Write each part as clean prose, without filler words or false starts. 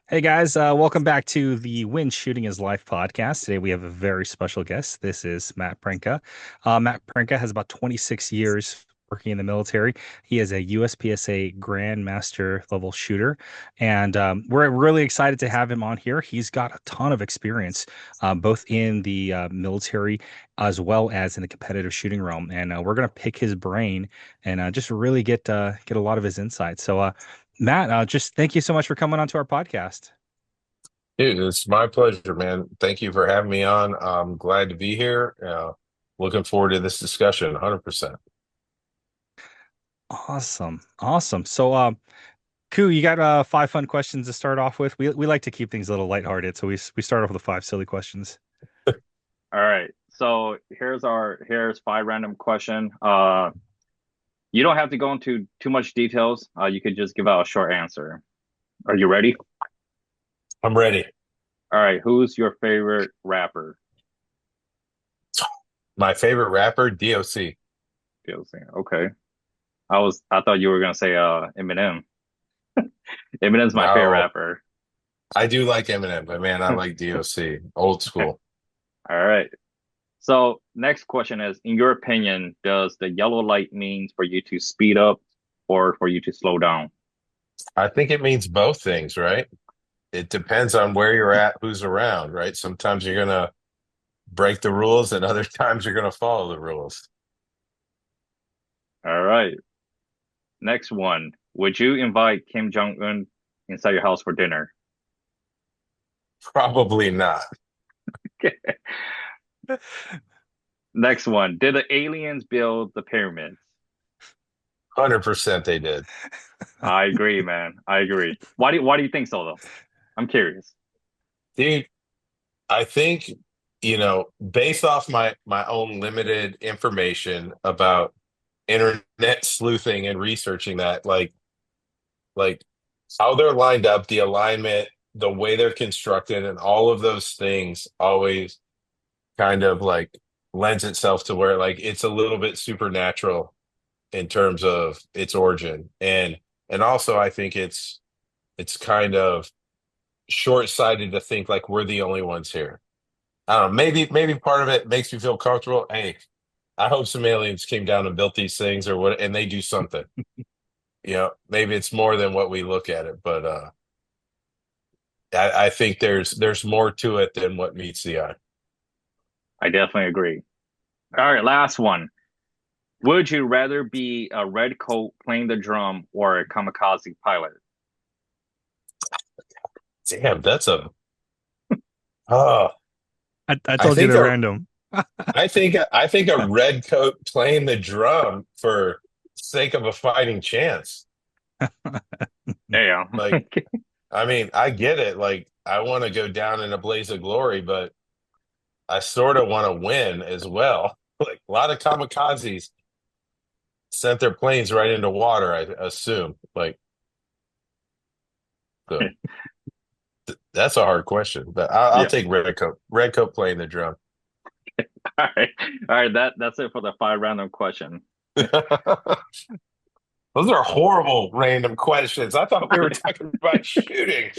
Hey guys, welcome back to the When Shooting is Life podcast. Today we have a very special guest. This is Matt Pranka. Matt Pranka has about 26 years working in the military. He is a USPSA Grandmaster level shooter, and we're really excited to have him on here. He's got a ton of experience, both in the military as well as in the competitive shooting realm, and we're going to pick his brain and just really get a lot of his insights. Matt, just thank you so much for coming onto our podcast. Dude, it's my pleasure, man. Thank you for having me on. I'm glad to be here. Looking forward to this discussion, 100%. Awesome. Awesome. Koo, you got five fun questions to start off with. We like to keep things a little lighthearted, so we start off with the five silly questions. All right. So here's five random question. You don't have to go into too much details. You could just give out a short answer. Are you ready? I'm ready. All right. Who's your favorite rapper? My favorite rapper, DOC. Okay. I thought you were gonna say Eminem. Eminem's my favorite No, rapper. I do like Eminem, but man, I like DOC, old school. All right. So next question is, in your opinion, does the yellow light means for you to speed up or for you to slow down? I think it means both things, right? It depends on where you're at, who's around, right? Sometimes you're gonna break the rules, and other times you're gonna follow the rules. All right. Next one. Would you invite Kim Jong-un inside your house for dinner? Probably not. Next one. Did the aliens build the pyramids? 100% they did. I agree, man. I agree. Why do you think so though? I'm curious. Dude, I think, based off my own limited information about internet sleuthing and researching that, like how they're lined up, the alignment, the way they're constructed, and all of those things always kind of like lends itself to where like it's a little bit supernatural in terms of its origin. And also I think it's kind of short-sighted to think like we're the only ones here. I don't know. Maybe part of it makes me feel comfortable. Hey, I hope some aliens came down and built these things or what, and they do something. Maybe it's more than what we look at it, but I think there's more to it than what meets the eye. I definitely agree. All right, last one. Would you rather be a red coat playing the drum or a kamikaze pilot? Damn, that's a uh I I told you think they're a random. I think a red coat playing the drum for sake of a fighting chance. Damn. Like, I mean, I get it. Like, I want to go down in a blaze of glory, but I sort of want to win as well. Like a lot of kamikazes sent their planes right into water, I assume. Like, so that's a hard question, but I'll Yeah. take red coat. Red coat playing the drum. All right. All right. That's it for the five random question. Those are horrible random questions. I thought we were talking about shooting,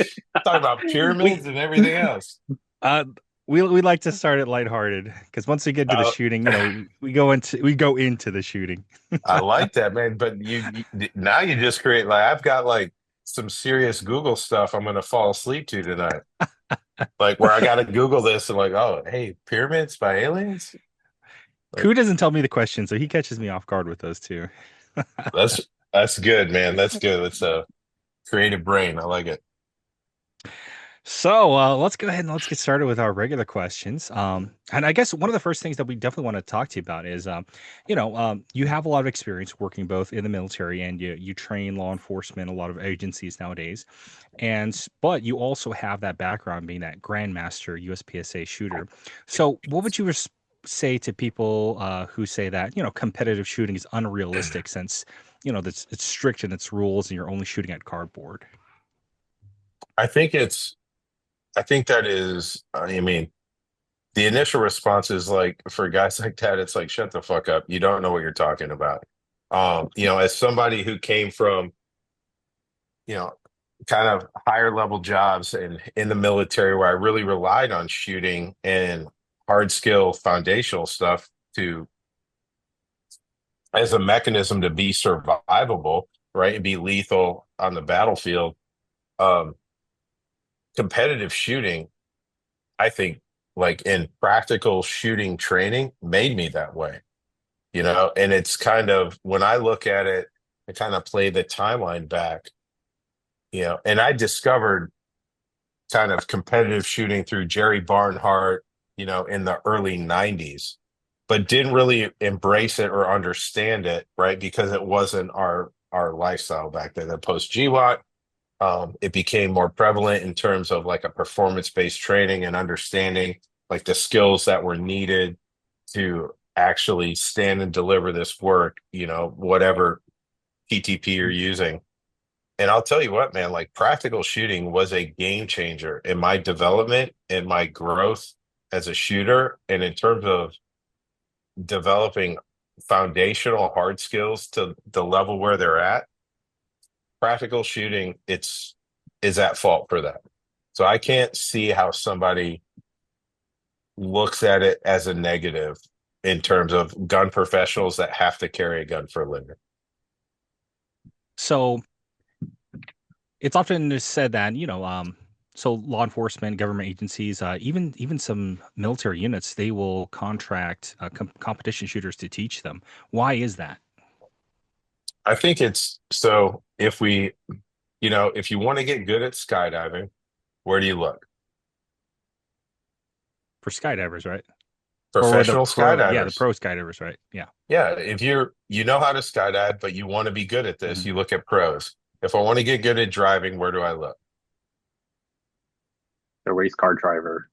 talking about We pyramids and everything else. uh we like to start it lighthearted because once we get to the Uh, shooting, we go into the shooting. I like that, man. But you now you just create like I've got like some serious Google stuff I'm gonna fall asleep to tonight. Like where I gotta Google this and like, oh, hey, pyramids by aliens? Like Koo doesn't tell me the question, so he catches me off guard with those too. that's that's good, man. That's good. That's a creative brain. I like it. Let's go ahead and let's get started with our regular questions. And I guess one of the first things that we definitely want to talk to you about is, you have a lot of experience working both in the military and you train law enforcement, a lot of agencies nowadays, but you also have that background being that Grandmaster USPSA shooter. So, what would you say to people who say that competitive shooting is unrealistic since that's it's strict in its rules and you're only shooting at cardboard? I think I think that is I mean, the initial response is like for guys like that, it's like shut the fuck up. You don't know what you're talking about. As somebody who came from, you know, kind of higher level jobs and in the military where I really relied on shooting and hard skill foundational stuff to as a mechanism to be survivable, right? And be lethal on the battlefield. Um, Competitive shooting, I think, like in practical shooting training, made me that way, you know? And it's kind of when I look at it, I kind of play the timeline back, you know, and I discovered kind of competitive shooting through Jerry Barnhart, you know, in the early 90s, but didn't really embrace it or understand it, right? Because it wasn't our lifestyle back then. The post GWAT, it became more prevalent in terms of like a performance-based training and understanding like the skills that were needed to actually stand and deliver this work, you know, whatever PTP you're using. And I'll tell you what, man, like practical shooting was a game changer in my development and my growth as a shooter. And in terms of developing foundational hard skills to the level where they're at, practical shooting, it's is at fault for that. So I can't see how somebody looks at it as a negative in terms of gun professionals that have to carry a gun for a living. So it's often said that, so law enforcement, government agencies, even some military units, they will contract competition shooters to teach them. Why is that? I think it's so if we, you know, if you want to get good at skydiving, where do you look? For skydivers, right? Or the Professional pro, yeah, the skydivers. pro skydivers, right? Yeah. Yeah, if you know how to skydive, but you want to be good at this, Hmm. you look at pros. If I want to get good at driving, where do I look? The race car driver.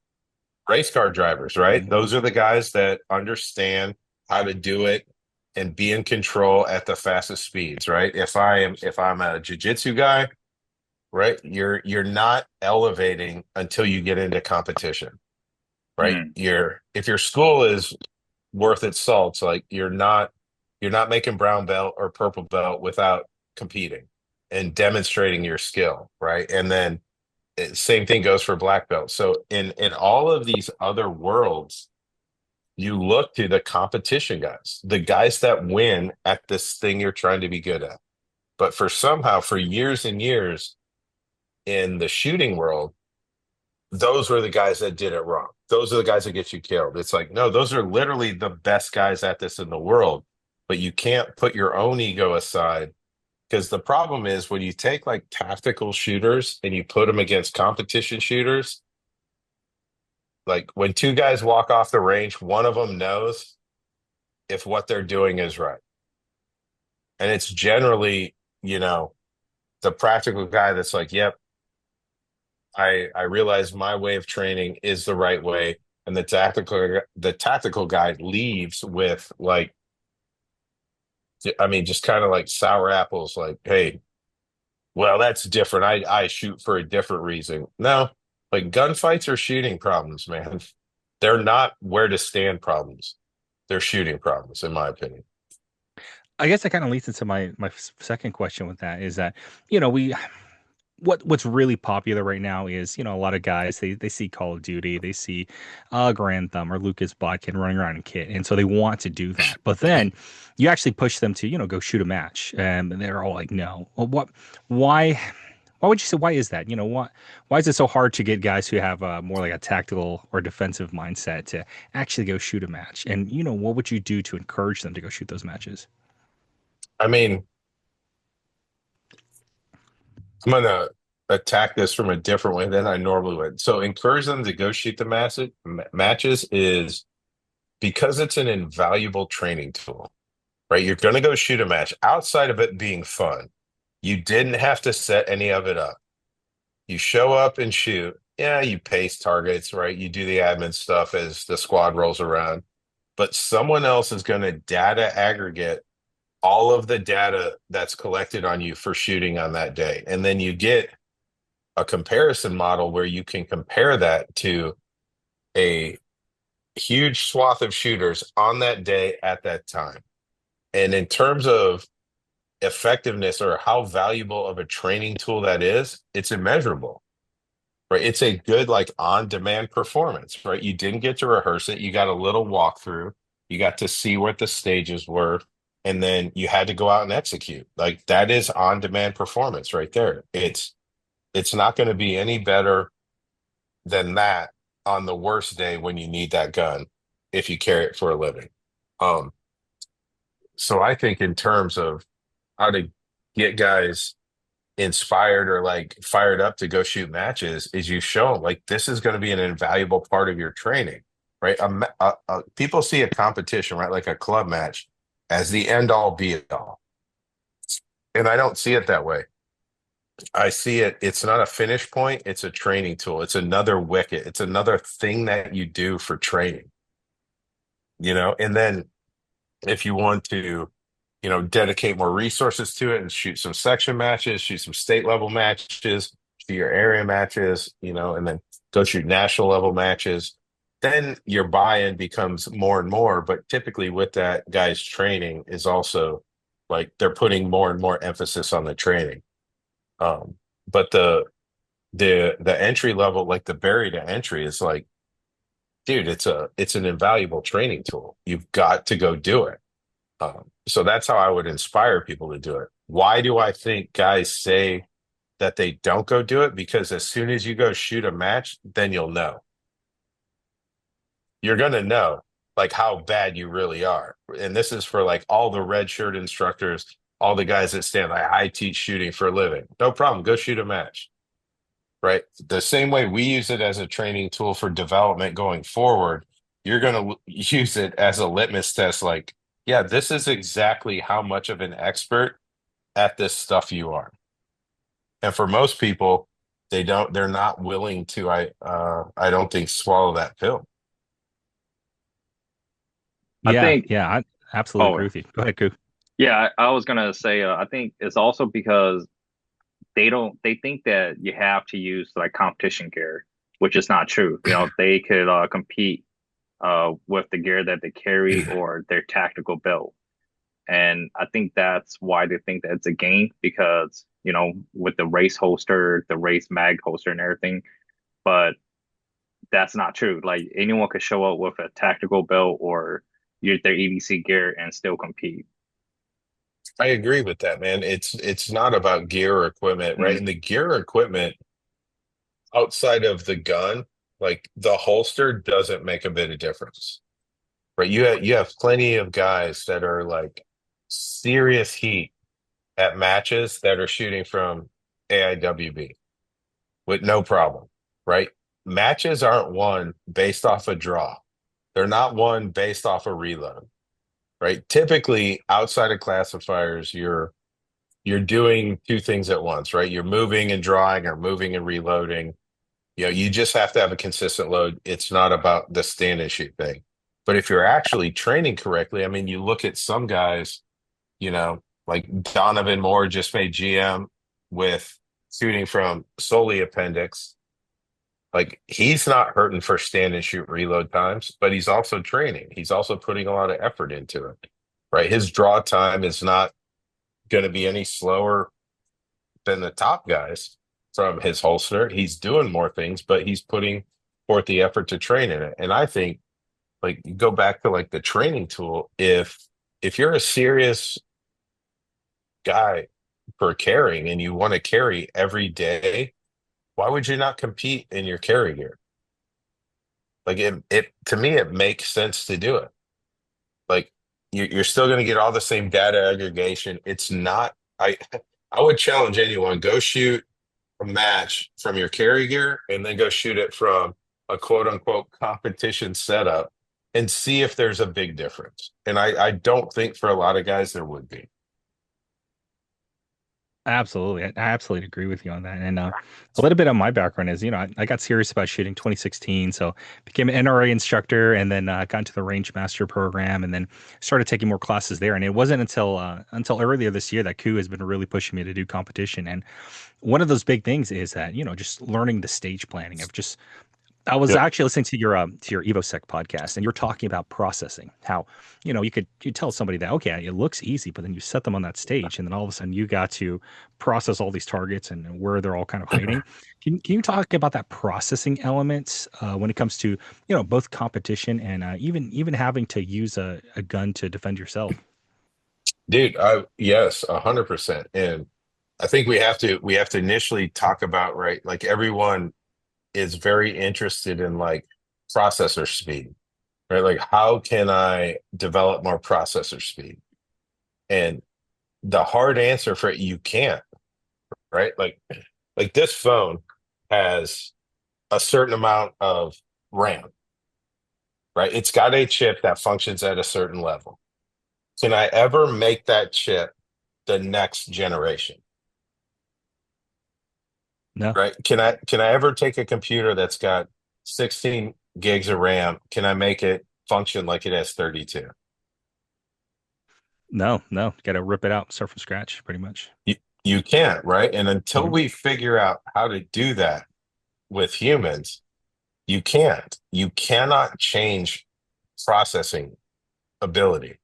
Race car drivers, right? Hmm. Those are the guys that understand how to do it and be in control at the fastest speeds, right? If I'm a jiu-jitsu guy, right? You're not elevating until you get into competition, right? Hmm. You're if your school is worth its salt, like you're not making brown belt or purple belt without competing and demonstrating your skill, right? And then same thing goes for black belt. So in all of these other worlds, you look to the competition guys, the guys that win at this thing you're trying to be good at. But for somehow, for years and years in the shooting world, those were the guys that did it wrong. Those are the guys that get you killed. It's like, no, those are literally the best guys at this in the world. But you can't put your own ego aside because the problem is when you take like tactical shooters and you put them against competition shooters, like when two guys walk off the range, one of them knows if what they're doing is right. And it's generally, you know, the practical guy that's like, yep, I realize my way of training is the right way. And the tactical guy leaves with like, I mean, just kind of like sour apples, like, hey, well, that's different. I shoot for a different reason. No, like gunfights are shooting problems, man. They're not where to stand problems. They're shooting problems, in my opinion. I guess that kind of leads into my second question with that is that, we what's really popular right now is, a lot of guys they see Call of Duty, they see Grand Thumb or Lucas Bodkin running around in kit, and so they want to do that. But then you actually push them to, go shoot a match, and they're all like, no. Well, why why would you say why is that? Why is it so hard to get guys who have more like a tactical or defensive mindset to actually go shoot a match? And what would you do to encourage them to go shoot those matches? I mean, I'm gonna attack this from a different way than I normally would. So encourage them to go shoot the matches is because it's an invaluable training tool, right? You're gonna go shoot a match outside of it being fun. You didn't have to set any of it up. You show up and shoot. Yeah, you pace targets, right? You do the admin stuff as the squad rolls around, but someone else is going to data aggregate all of the data that's collected on you for shooting on that day. And then you get a comparison model where you can compare that to a huge swath of shooters on that day at that time. And in terms of effectiveness or how valuable of a training tool that is, it's immeasurable, right? It's a good, like, on-demand performance, right? You didn't get to rehearse it. You got a little walkthrough. You got to see what the stages were, and then you had to go out and execute. Like, that is on-demand performance right there. It's not going to be any better than that on the worst day when you need that gun if you carry it for a living. Um, so I think in terms of how to get guys inspired or like fired up to go shoot matches is you show them like this is going to be an invaluable part of your training, right? People see a competition, right, like a club match, as the end all be all, and I don't see it that way. I see it. It's not a finish point. It's a training tool. It's another wicket. It's another thing that you do for training, and then if you want to, dedicate more resources to it and shoot some section matches, shoot some state level matches, shoot your area matches, and then go shoot national level matches, then your buy-in becomes more and more. But typically with that, guys training is also like they're putting more and more emphasis on the training. But the entry level, like the barrier to entry is like, dude, it's an invaluable training tool. You've got to go do it. So that's how I would inspire people to do it. Why do I think guys say that they don't go do it? Because as soon as you go shoot a match, then you'll know. You're going to know like how bad you really are. And this is for like all the red shirt instructors, all the guys that stand like, I teach shooting for a living. No problem. Go shoot a match. Right. The same way we use it as a training tool for development going forward, you're going to use it as a litmus test. Like, yeah, this is exactly how much of an expert at this stuff you are. And for most people, they're not willing to, I don't think, swallow that pill. I Yeah, think, yeah, I absolutely oh, agree with you. Go ahead, Koo. yeah, I was gonna say, I think it's also because they think that you have to use like competition gear, which is not true. They could compete with the gear that they carry or their tactical belt. And I think that's why they think that it's a game because, with the race holster, the race mag holster and everything. But that's not true. Like anyone could show up with a tactical belt or use their EDC gear and still compete. I agree with that, man. It's not about gear or equipment, right? Mm. And the gear or equipment outside of the gun, like the holster doesn't make a bit of difference. Right. You have plenty of guys that are like serious heat at matches that are shooting from AIWB with no problem. Right. Matches aren't won based off a draw. They're not won based off a reload. Right. Typically outside of classifiers, you're doing two things at once, right? You're moving and drawing or moving and reloading. You just have to have a consistent load. It's not about the stand and shoot thing. But if you're actually training correctly, I mean, you look at some guys, like Donovan Moore just made GM with shooting from solely appendix. Like he's not hurting for stand and shoot reload times, but he's also training. He's also putting a lot of effort into it, right? His draw time is not going to be any slower than the top guys from his holster. He's doing more things, but he's putting forth the effort to train in it. And I think like you go back to like the training tool, if you're a serious guy for carrying and you want to carry every day, why would you not compete in your carry gear? Like it to me, it makes sense to do it. Like you're still going to get all the same data aggregation. It's not, I would challenge anyone, go shoot a match from your carry gear and then go shoot it from a quote unquote competition setup and see if there's a big difference. And I don't think for a lot of guys there would be. Absolutely. I absolutely agree with you on that. And a little bit of my background is, I got serious about shooting 2016. So became an NRA instructor and then got into the range master program and then started taking more classes there. And it wasn't until earlier this year that Koo has been really pushing me to do competition. And one of those big things is that, just learning the stage planning of just I was Yep. actually listening to your EvoSec podcast, and you're talking about processing. How you tell somebody that okay, it looks easy, but then you set them on that stage, and then all of a sudden you got to process all these targets and where they're all kind of hiding. Can you talk about that processing element when it comes to both competition and even having to use a gun to defend yourself? Dude, I yes, 100%. And I think we have to initially talk about, right, like everyone is very interested in like processor speed, right? Like how can I develop more processor speed? And the hard answer for it, you can't, right? Like this phone has a certain amount of RAM, right? It's got a chip that functions at a certain level. Can I ever make that chip the next generation? No, Right? Can I ever take a computer that's got 16 gigs of RAM? Can I make it function like it has 32? no, got to rip it out, start from scratch, pretty much. You can't, right? And until Mhm. we figure out how to do that with humans, you can't. You cannot change processing ability.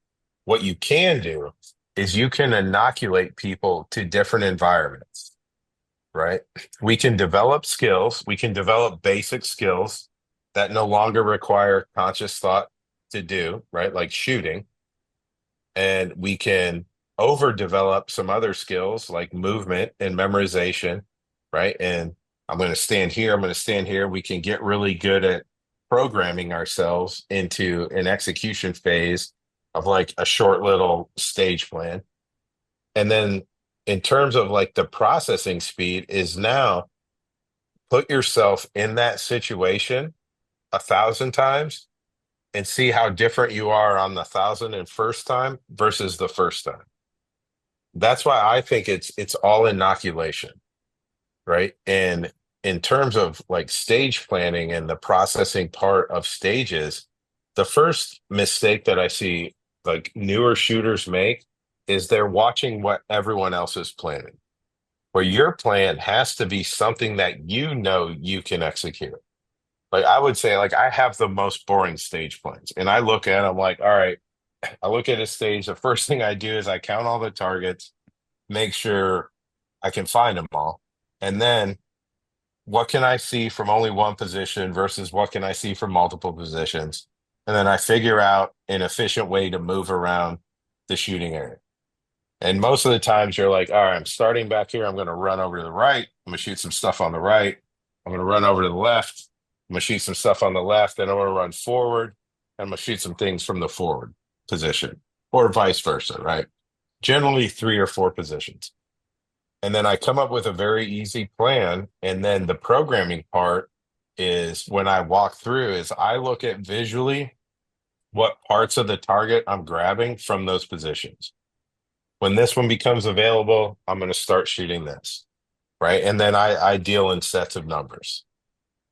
What you can do is you can inoculate people to different environments, right? We can develop skills, we can develop basic skills that no longer require conscious thought to do, right? Like shooting. And we can overdevelop some other skills like movement and memorization, right? And I'm going to stand here, I'm going to stand here. We can get really good at programming ourselves into an execution phase of like a short little stage plan. And then in terms of like the processing speed is now put yourself in that situation 1,000 times and see how different you are on the 1,001st time versus the first time. That's why I think it's all inoculation, right? And in terms of like stage planning and the processing part of stages, the first mistake that I see like newer shooters make is they're watching what everyone else is planning. Where your plan has to be something that you know you can execute. Like I would say, like I have the most boring stage plans, and I look at, I'm like, all right, I look at a stage. The first thing I do is I count all the targets, make sure I can find them all, and then what can I see from only one position versus what can I see from multiple positions, and then I figure out an efficient way to move around the shooting area. And most of the times you're like, all right, I'm starting back here. I'm going to run over to the right. I'm going to shoot some stuff on the right. I'm going to run over to the left. I'm going to shoot some stuff on the left. Then I'm going to run forward. And I'm going to shoot some things from the forward position or vice versa, right? Generally 3 or 4 positions. And then I come up with a very easy plan. And then the programming part is when I walk through is I look at visually what parts of the target I'm grabbing from those positions. When this one becomes available, I'm going to start shooting this, right? And then I deal in sets of numbers,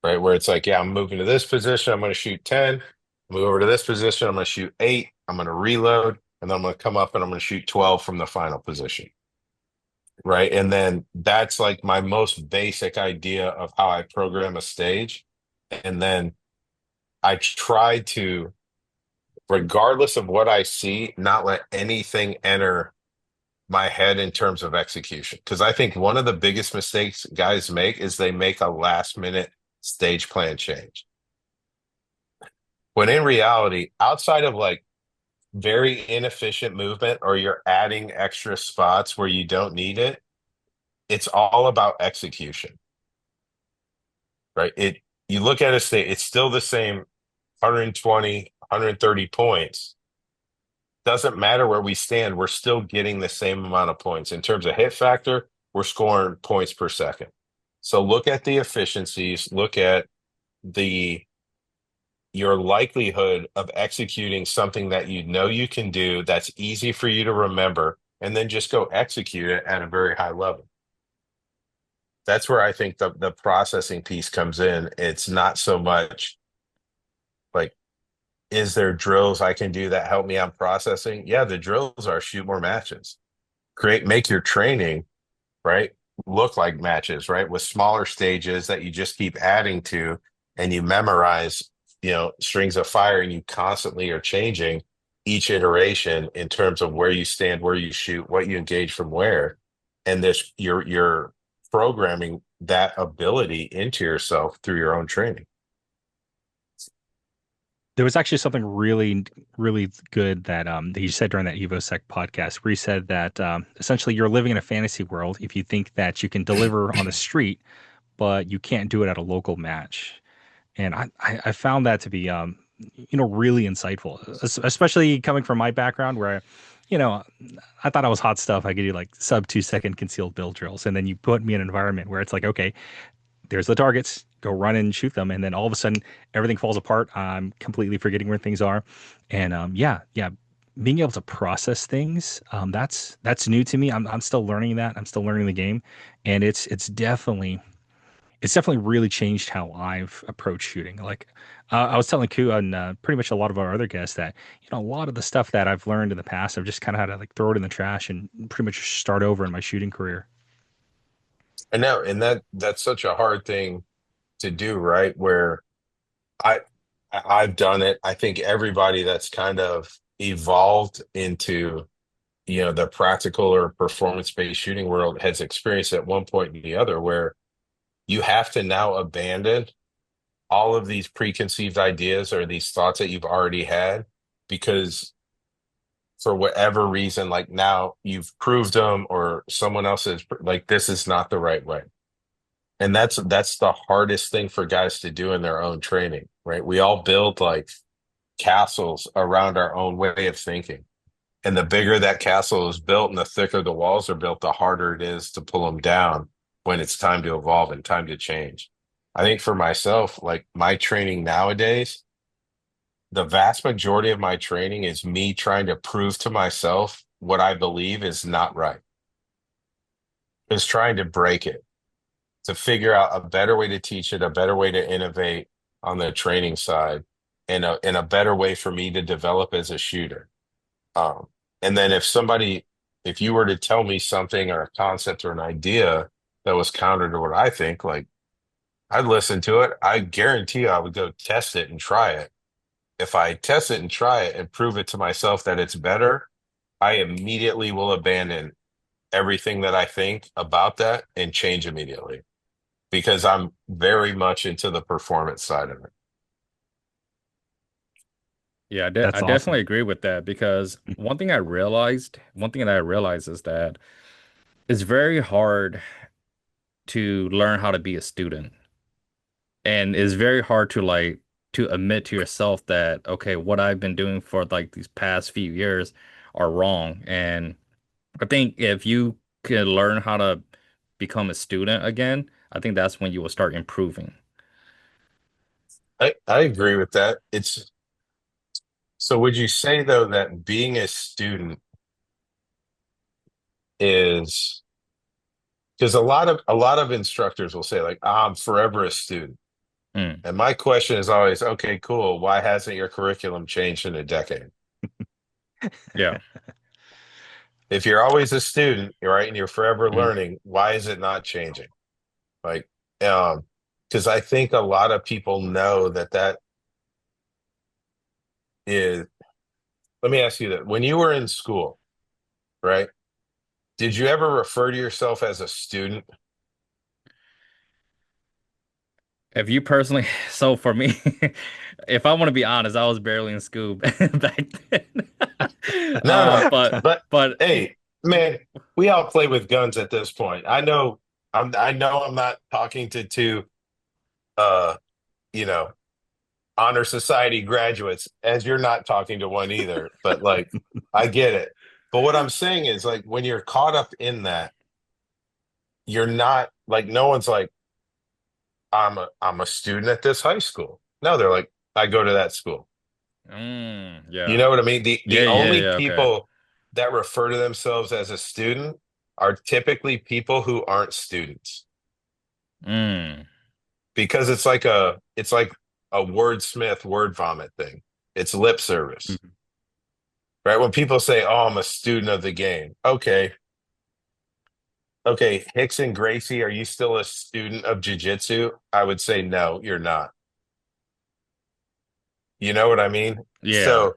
right? Where it's like, yeah, I'm moving to this position, I'm going to shoot 10. Move over to this position, I'm going to shoot 8. I'm going to reload, and then I'm going to come up and I'm going to shoot 12 from the final position, right? And then that's like my most basic idea of how I program a stage. And then I try to, regardless of what I see, not let anything enter my head in terms of execution. Because I think one of the biggest mistakes guys make is they make a last minute stage plan change. When in reality, outside of like very inefficient movement or you're adding extra spots where you don't need it, it's all about execution, right? You look at a state, it's still the same 120, 130 points. Doesn't matter where we stand, we're still getting the same amount of points. In terms of hit factor, we're scoring points per second. So look at the efficiencies, look at the your likelihood of executing something that you know you can do that's easy for you to remember, and then just go execute it at a very high level. That's where I think the processing piece comes in. It's not so much like, is there drills I can do that help me on processing? Yeah, the drills are shoot more matches. Make your training, right, look like matches, right, with smaller stages that you just keep adding to and you memorize, strings of fire, and you constantly are changing each iteration in terms of where you stand, where you shoot, what you engage from where. And this you're programming that ability into yourself through your own training. There was actually something really, really good that you said during that EvoSec podcast, where you said that essentially you're living in a fantasy world if you think that you can deliver on the street, but you can't do it at a local match. And I found that to be really insightful, especially coming from my background where, you know, I thought I was hot stuff. I could do like sub 2 second concealed build drills, and then you put me in an environment where it's like, okay, there's the targets, go run and shoot them, and then all of a sudden everything falls apart. I'm completely forgetting where things are, and yeah, being able to process things, that's new to me. I'm still learning that. I'm still learning the game, and it's definitely really changed how I've approached shooting. Like I was telling Ku and pretty much a lot of our other guests that a lot of the stuff that I've learned in the past, I've just kind of had to like throw it in the trash and pretty much start over in my shooting career. I know, and that's such a hard thing to do, right? Where I I've done it. I think everybody that's kind of evolved into, the practical or performance-based shooting world has experienced at one point or the other where you have to now abandon all of these preconceived ideas or these thoughts that you've already had because for whatever reason, like now you've proved them or someone else is like, this is not the right way. And that's the hardest thing for guys to do in their own training, right? We all build like castles around our own way of thinking. And the bigger that castle is built and the thicker the walls are built, the harder it is to pull them down when it's time to evolve and time to change. I think for myself, like my training nowadays, the vast majority of my training is me trying to prove to myself what I believe is not right. Is trying to break it, to figure out a better way to teach it, a better way to innovate on the training side, and a better way for me to develop as a shooter. Um, and then if you were to tell me something or a concept or an idea that was counter to what I think, like I'd listen to it. I guarantee you I would go test it and try it. If I test it and try it and prove it to myself that it's better, I immediately will abandon everything that I think about that and change immediately because I'm very much into the performance side of it. Yeah, I That's awesome. definitely agree with that because one thing that I realized is that it's very hard to learn how to be a student. And it's very hard to to admit to yourself that, okay, what I've been doing for like these past few years are wrong. And I think if you can learn how to become a student again, I think that's when you will start improving. I agree with that. So would you say though that being a student is because a lot of instructors will say like, I'm forever a student. Mm, And my question is always, okay, cool. Why hasn't your curriculum changed in a decade? yeah. If you're always a student, right, and you're forever Mm. learning, why is it not changing? Like, um, because I think a lot of people know that is. Let me ask you that: when you were in school, right? Did you ever refer to yourself as a student? If you personally, so for me, if I want to be honest, I was barely in school back then. No, no. But But but hey, man, we all play with guns at this point. I know I'm not talking to two uh, you know, honor society graduates, as you're not talking to one either, but like I get it. But what I'm saying is like when you're caught up in that, you're not like no one's like, I'm a student at this high school. No, they're like, I go to that school. You yeah. know what I mean? The Yeah, yeah, only yeah, okay. people that refer to themselves as a student are typically people who aren't students Mm, because it's like a wordsmith word vomit thing. It's lip service, Mhm. right? When people say, "Oh, I'm a student of the game," okay, okay, Hicks and Gracie, are you still a student of jujitsu? I would say no, you're not. You know what I mean? Yeah. So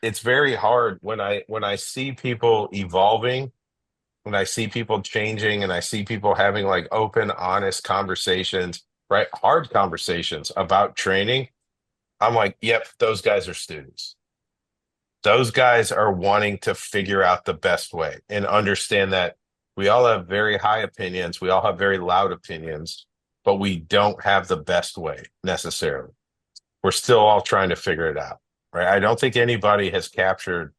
it's very hard when I see people evolving, when I see people changing, and I see people having like open, honest conversations, right? Hard conversations about training. I'm like, yep, those guys are students. Those guys are wanting to figure out the best way and understand that we all have very high opinions. We all have very loud opinions, but we don't have the best way necessarily. We're still all trying to figure it out, right? I don't think anybody has captured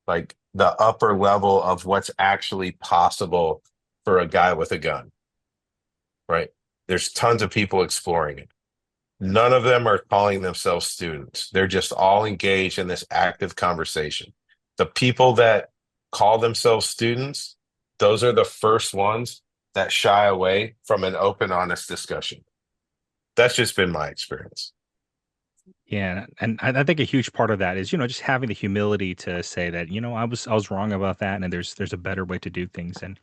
like the upper level of what's actually possible for a guy with a gun, right? There's tons of people exploring it. None of them are calling themselves students. They're just all engaged in this active conversation. The people that call themselves students, those are the first ones that shy away from an open, honest discussion. That's just been my experience. Yeah, and I think a huge part of that is, just having the humility to say that, I was wrong about that, and there's a better way to do things. And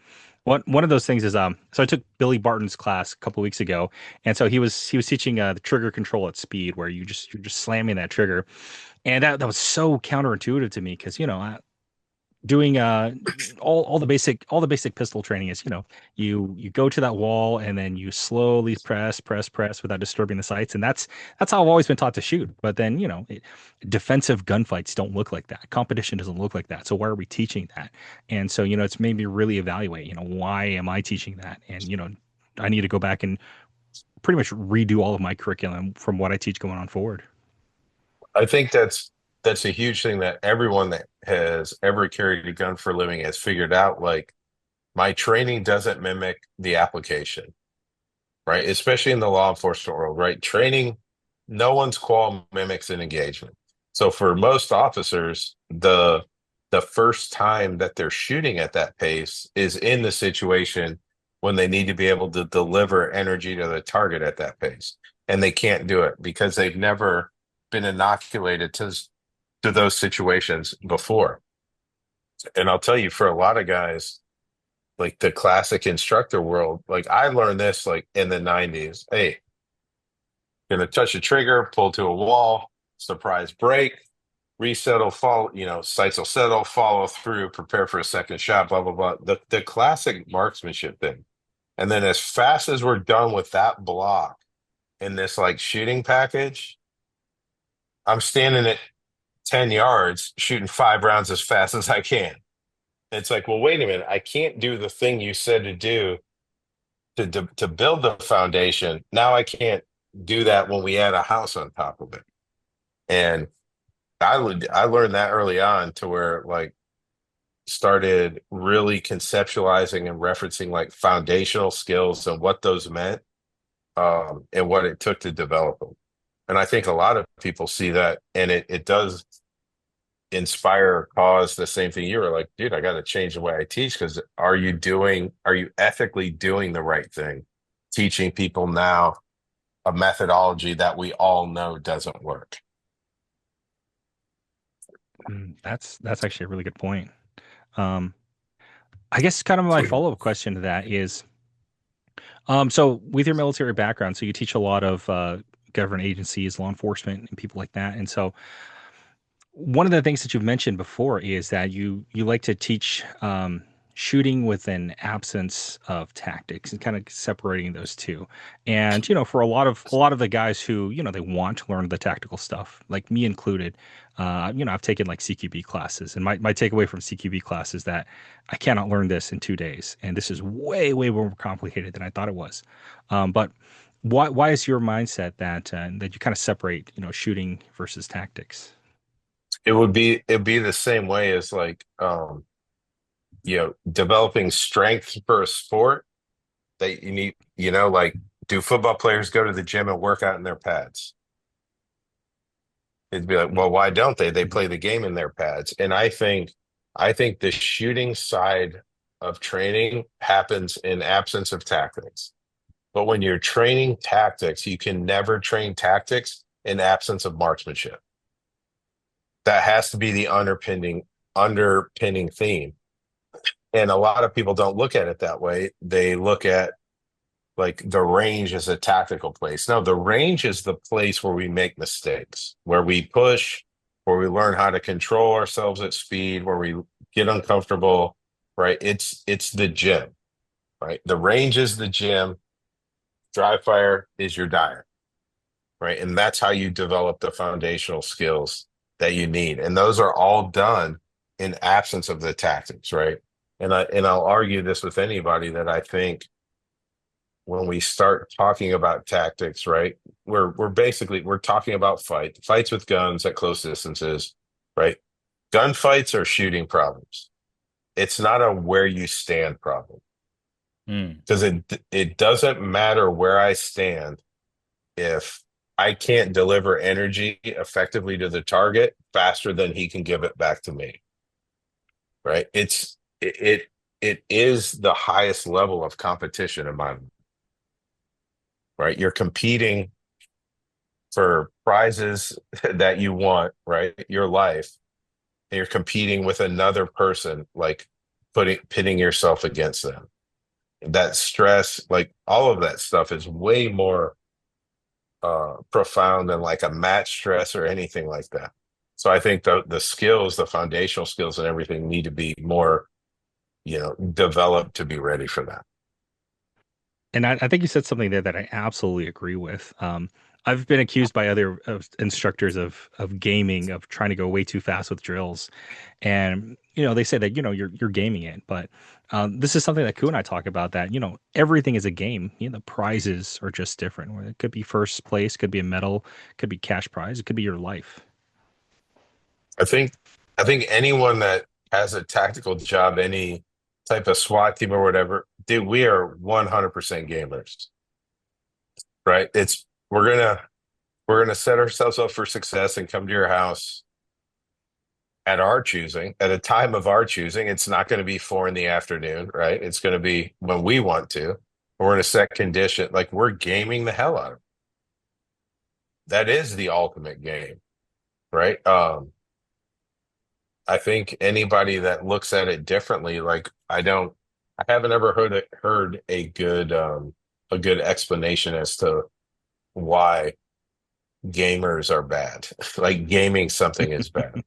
one of those things is, so I took Billy Barton's class a couple weeks ago, and so he was teaching the trigger control at speed, where you're just slamming that trigger, and that was so counterintuitive to me because doing all the basic pistol training is, you go to that wall and then you slowly press without disturbing the sights, and that's how I've always been taught to shoot. But then, defensive gunfights don't look like that. Competition doesn't look like that. So why are we teaching that? And so, it's made me really evaluate, why am I teaching that? And I need to go back and pretty much redo all of my curriculum from what I teach going on forward. I think that's a huge thing that everyone that has ever carried a gun for a living has figured out. Like my training doesn't mimic the application, right? Especially in the law enforcement world, right? Training, no one's qual mimics an engagement. So for most officers, the first time that they're shooting at that pace is in the situation when they need to be able to deliver energy to the target at that pace. And they can't do it because they've never been inoculated to those situations before. And I'll tell you, for a lot of guys, like the classic instructor world, like I learned this like in the 90s. Hey, gonna touch a trigger, pull to a wall, surprise break, resettle, follow, sights will settle, follow through, prepare for a second shot, blah, blah, blah. The classic marksmanship thing. And then as fast as we're done with that block in this like shooting package, I'm standing at 10 yards shooting 5 rounds as fast as I can. It's like, well, wait a minute. I can't do the thing you said to do to build the foundation. Now I can't do that when we add a house on top of it. And I learned that early on to where like started really conceptualizing and referencing like foundational skills and what those meant, and what it took to develop them. And I think a lot of people see that, and it does inspire or cause the same thing. You were like, dude, I got to change the way I teach because are you ethically doing the right thing? Teaching people now a methodology that we all know doesn't work. That's actually a really good point. Um, I guess kind of my follow-up question to that is, so with your military background, so you teach a lot of government agencies, law enforcement, and people like that. And so one of the things that you've mentioned before is that you like to teach shooting with an absence of tactics and kind of separating those two. And for a lot of the guys who they want to learn the tactical stuff, like me included, I've taken like CQB classes, and my takeaway from CQB class is that I cannot learn this in 2 days, and this is way more complicated than I thought it was. But why is your mindset that you kind of separate shooting versus tactics? It'd be the same way as like developing strength for a sport that you need, like do football players go to the gym and work out in their pads? It'd be like, well, why don't they? They play the game in their pads. And I think the shooting side of training happens in absence of tactics. But when you're training tactics, you can never train tactics in absence of marksmanship. That has to be the underpinning theme. And a lot of people don't look at it that way. They look at like the range is a tactical place. No, the range is the place where we make mistakes, where we push, where we learn how to control ourselves at speed, where we get uncomfortable, right? It's the gym, right? The range is the gym, dry fire is your diet, right? And that's how you develop the foundational skills that you need. And those are all done in absence of the tactics, right? And I'll argue this with anybody that I think when we start talking about tactics, right, we're talking about fights with guns at close distances, right? Gunfights are shooting problems. It's not a where you stand problem Mm. because it doesn't matter where I stand if I can't deliver energy effectively to the target faster than he can give it back to me, right? It is the highest level of competition in my mind, right? You're competing for prizes that you want, right? Your life, and you're competing with another person, like pitting yourself against them. That stress, like all of that stuff is way more profound than like a match stress or anything like that. So I think the skills, the foundational skills and everything need to be more, developed to be ready for that. And I think you said something there that I absolutely agree with. I've been accused by other instructors of gaming, of trying to go way too fast with drills, and they say that you're gaming it, but this is something that Ku and I talk about, that everything is a game. The prizes are just different. It could be first place, could be a medal, could be cash prize, it could be your life. I think I think anyone that has a tactical job, any type of SWAT team or whatever, dude, we are 100% gamers, right? It's we're gonna set ourselves up for success and come to your house at our choosing, at a time of our choosing. It's not going to be 4 in the afternoon, right? It's going to be when we want to. We're in a set condition, like we're gaming the hell out of it. That is the ultimate game, right? I think anybody that looks at it differently, like I haven't ever heard a good explanation as to why gamers are bad. Like gaming something is bad.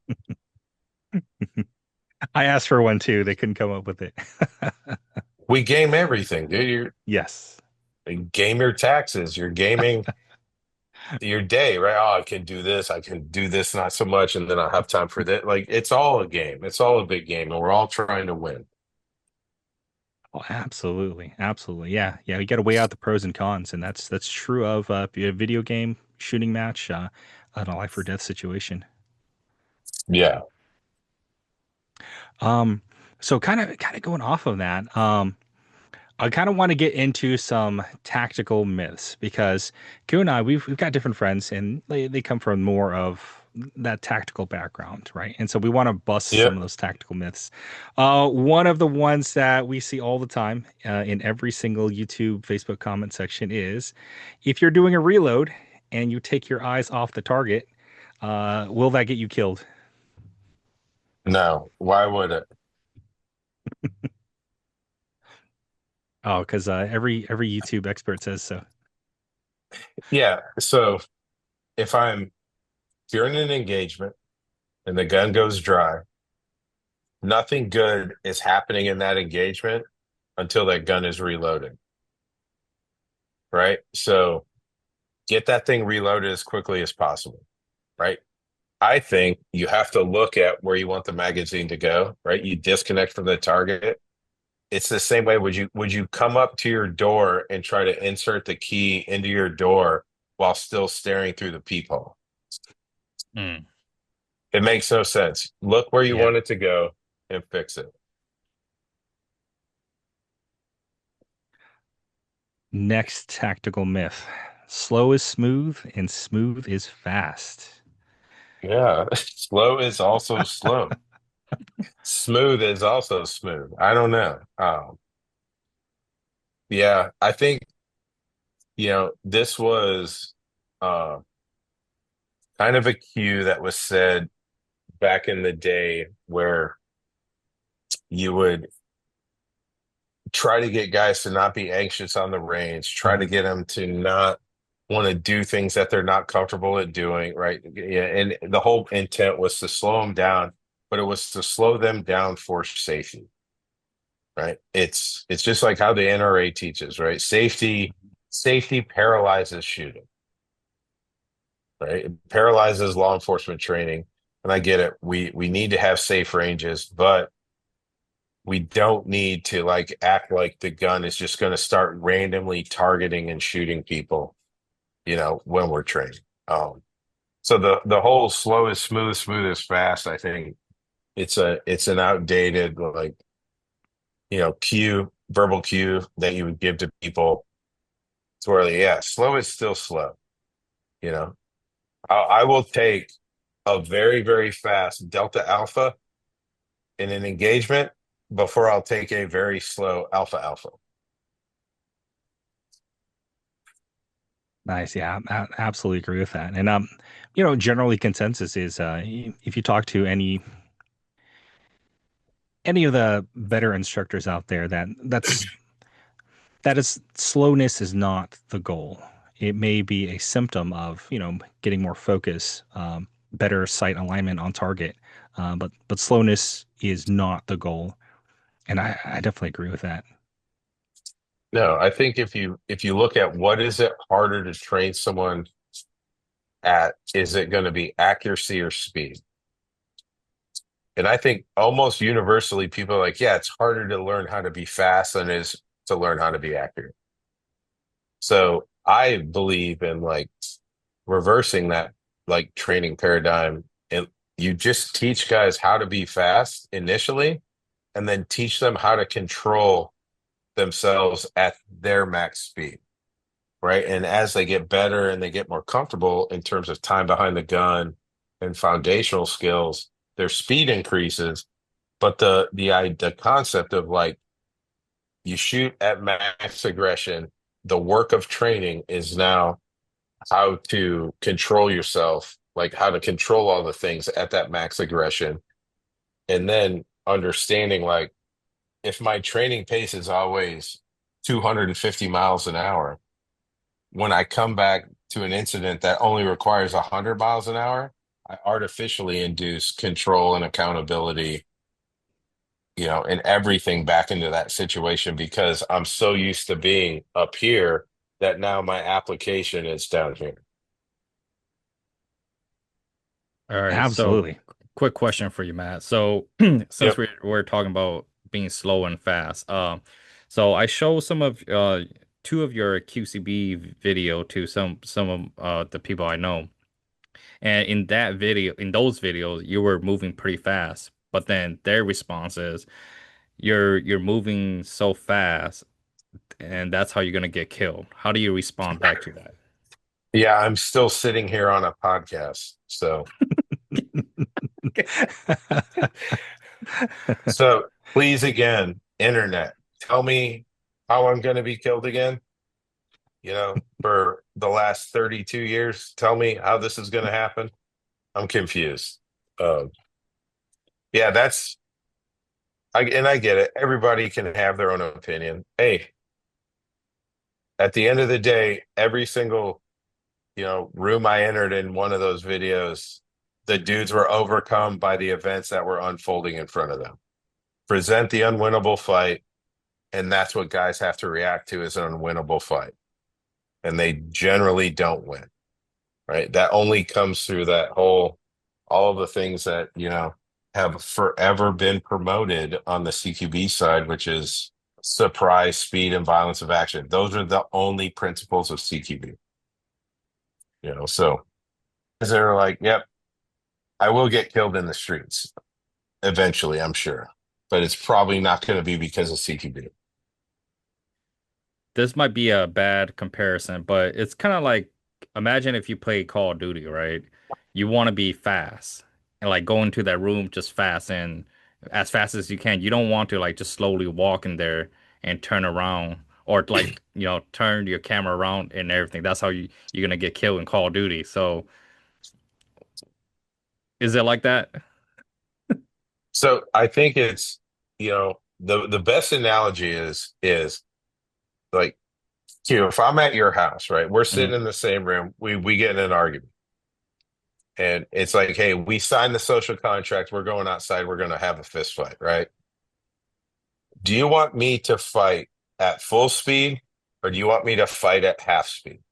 I asked for one too. They couldn't come up with it. We game everything, dude. Yes. You game your taxes. You're gaming your day, right? Oh, I can do this, not so much, and then I'll have time for that. Like it's all a game. It's all a big game, and we're all trying to win. Oh, absolutely, absolutely. Yeah, yeah. You got to weigh out the pros and cons, and that's true of a video game shooting match, on a life or death situation. Yeah. Um, so kind of going off of that, I kind of want to get into some tactical myths, because Q and I, we've got different friends, and they come from more of that tactical background, right? And so we want to bust some Yeah. of those tactical myths. One of the ones that we see all the time, in every single YouTube, Facebook comment section is, if you're doing a reload and you take your eyes off the target, will that get you killed? No. Why would it? Oh, because every YouTube expert says so. Yeah. So if you're in an engagement and the gun goes dry, nothing good is happening in that engagement until that gun is reloaded, right? So get that thing reloaded as quickly as possible, right? I think you have to look at where you want the magazine to go, right? You disconnect from the target. It's the same way. Would you come up to your door and try to insert the key into your door while still staring through the peephole? Mm. It makes no sense. Look where you Yeah. want it to go and fix it. Next tactical myth: slow is smooth and smooth is fast. Yeah. Slow is also slow. Smooth is also smooth. I don't know. Yeah, I think, this was uh, kind of a cue that was said back in the day where you would try to get guys to not be anxious on the range, try to Mhm. get them to not want to do things that they're not comfortable at doing, right? Yeah, and the whole intent was to slow them down, but it was to slow them down for safety, right? It's just like how the NRA teaches, right? Safety paralyzes shooting, right? It paralyzes law enforcement training. And I get it. We need to have safe ranges, but we don't need to like act like the gun is just going to start randomly targeting and shooting people, when we're training. So the whole slow is smooth, smooth is fast. I think it's an outdated like verbal cue that you would give to people. It's where yeah, slow is still slow. You know, I will take a very very fast delta alpha in an engagement before I'll take a very slow alpha alpha. Nice. Yeah, absolutely agree with that. And generally consensus is if you talk to any of the better instructors out there that is slowness is not the goal. It may be a symptom of, getting more focus, better sight alignment on target. But slowness is not the goal. And I definitely agree with that. No, I think if you look at what is it harder to train someone at, is it going to be accuracy or speed? And I think almost universally people are like, yeah, it's harder to learn how to be fast than it is to learn how to be accurate. So I believe in like reversing that like training paradigm. And you just teach guys how to be fast initially, and then teach them how to control themselves at their max speed. Right. And as they get better and they get more comfortable in terms of time behind the gun and foundational skills, their speed increases. But the concept of like you shoot at max aggression, the work of training is now how to control yourself, like how to control all the things at that max aggression. And then understanding like if my training pace is always 250 miles an hour, when I come back to an incident that only requires 100 miles an hour, I artificially induce control and accountability, and everything back into that situation because I'm so used to being up here that now my application is down here. All right, so Absolutely. quick question for you, Matt. So since Yep. we're talking about being slow and fast, so I show some of two of your QCB video to some of the people I know, and in those videos, you were moving pretty fast, but then their response is you're moving so fast, and that's how you're gonna get killed. How do you respond back to that? Yeah, I'm still sitting here on a podcast. So please again, internet, tell me how I'm going to be killed again. For the last 32 years, tell me how this is going to happen. I'm confused. Um, yeah, I get it. Everybody can have their own opinion. Hey, at the end of the day, every single, room I entered in one of those videos, the dudes were overcome by the events that were unfolding in front of them. Present the unwinnable fight, and that's what guys have to react to is an unwinnable fight. And they generally don't win, right? That only comes through all of the things that, have forever been promoted on the CQB side, which is surprise, speed, and violence of action. Those are the only principles of CQB. So they're like, yep, I will get killed in the streets eventually, I'm sure, but it's probably not going to be because of CQB. This might be a bad comparison, but it's kind of like imagine if you play Call of Duty, right? You want to be fast and like go into that room just fast and as fast as you can. You don't want to like just slowly walk in there and turn around or like, turn your camera around and everything. That's how you're gonna get killed in Call of Duty. So is it like that? So I think it's, the best analogy is like, if I'm at your house, right? We're Mhm. sitting in the same room, we get in an argument. And it's like, hey, we signed the social contract, we're going outside, we're gonna have a fist fight, right? Do you want me to fight at full speed or do you want me to fight at half speed?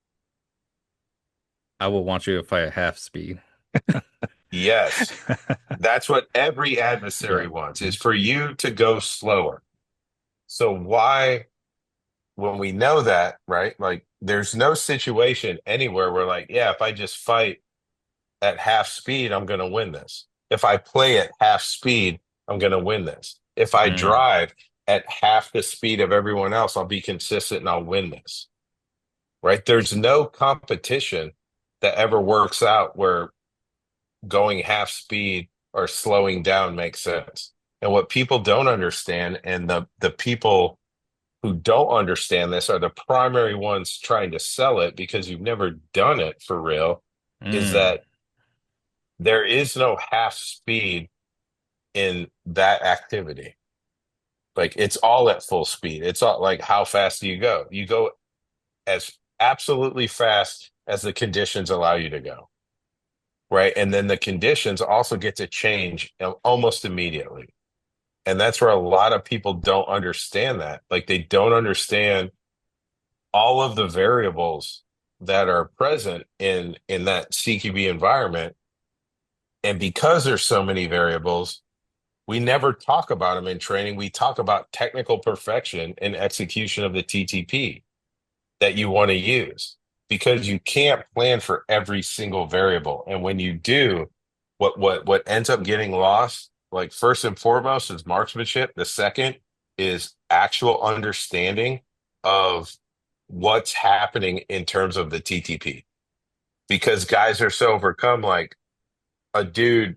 I would want you to fight at half speed. Yes. That's what every adversary Yeah. wants, is for you to go slower. So why, when we know that, right? Like there's no situation anywhere where like, yeah, if I just fight at half speed, I'm going to win this. If I play at half speed, I'm going to win this. If I Mm. drive at half the speed of everyone else, I'll be consistent and I'll win this. Right? There's no competition that ever works out where going half speed or slowing down makes sense. And what people don't understand, and the people who don't understand this are the primary ones trying to sell it because you've never done it for real, is Mm. that there is no half speed in that activity. Like it's all at full speed. It's all like, how fast do you go? You go as absolutely fast as the conditions allow you to go. Right. And then the conditions also get to change almost immediately. And that's where a lot of people don't understand that. Like they don't understand all of the variables that are present in that CQB environment. And because there's so many variables, we never talk about them in training. We talk about technical perfection and execution of the TTP that you want to use because you can't plan for every single variable. And when you do, what ends up getting lost, like first and foremost is marksmanship. The second is actual understanding of what's happening in terms of the TTP. Because guys are so overcome, like a dude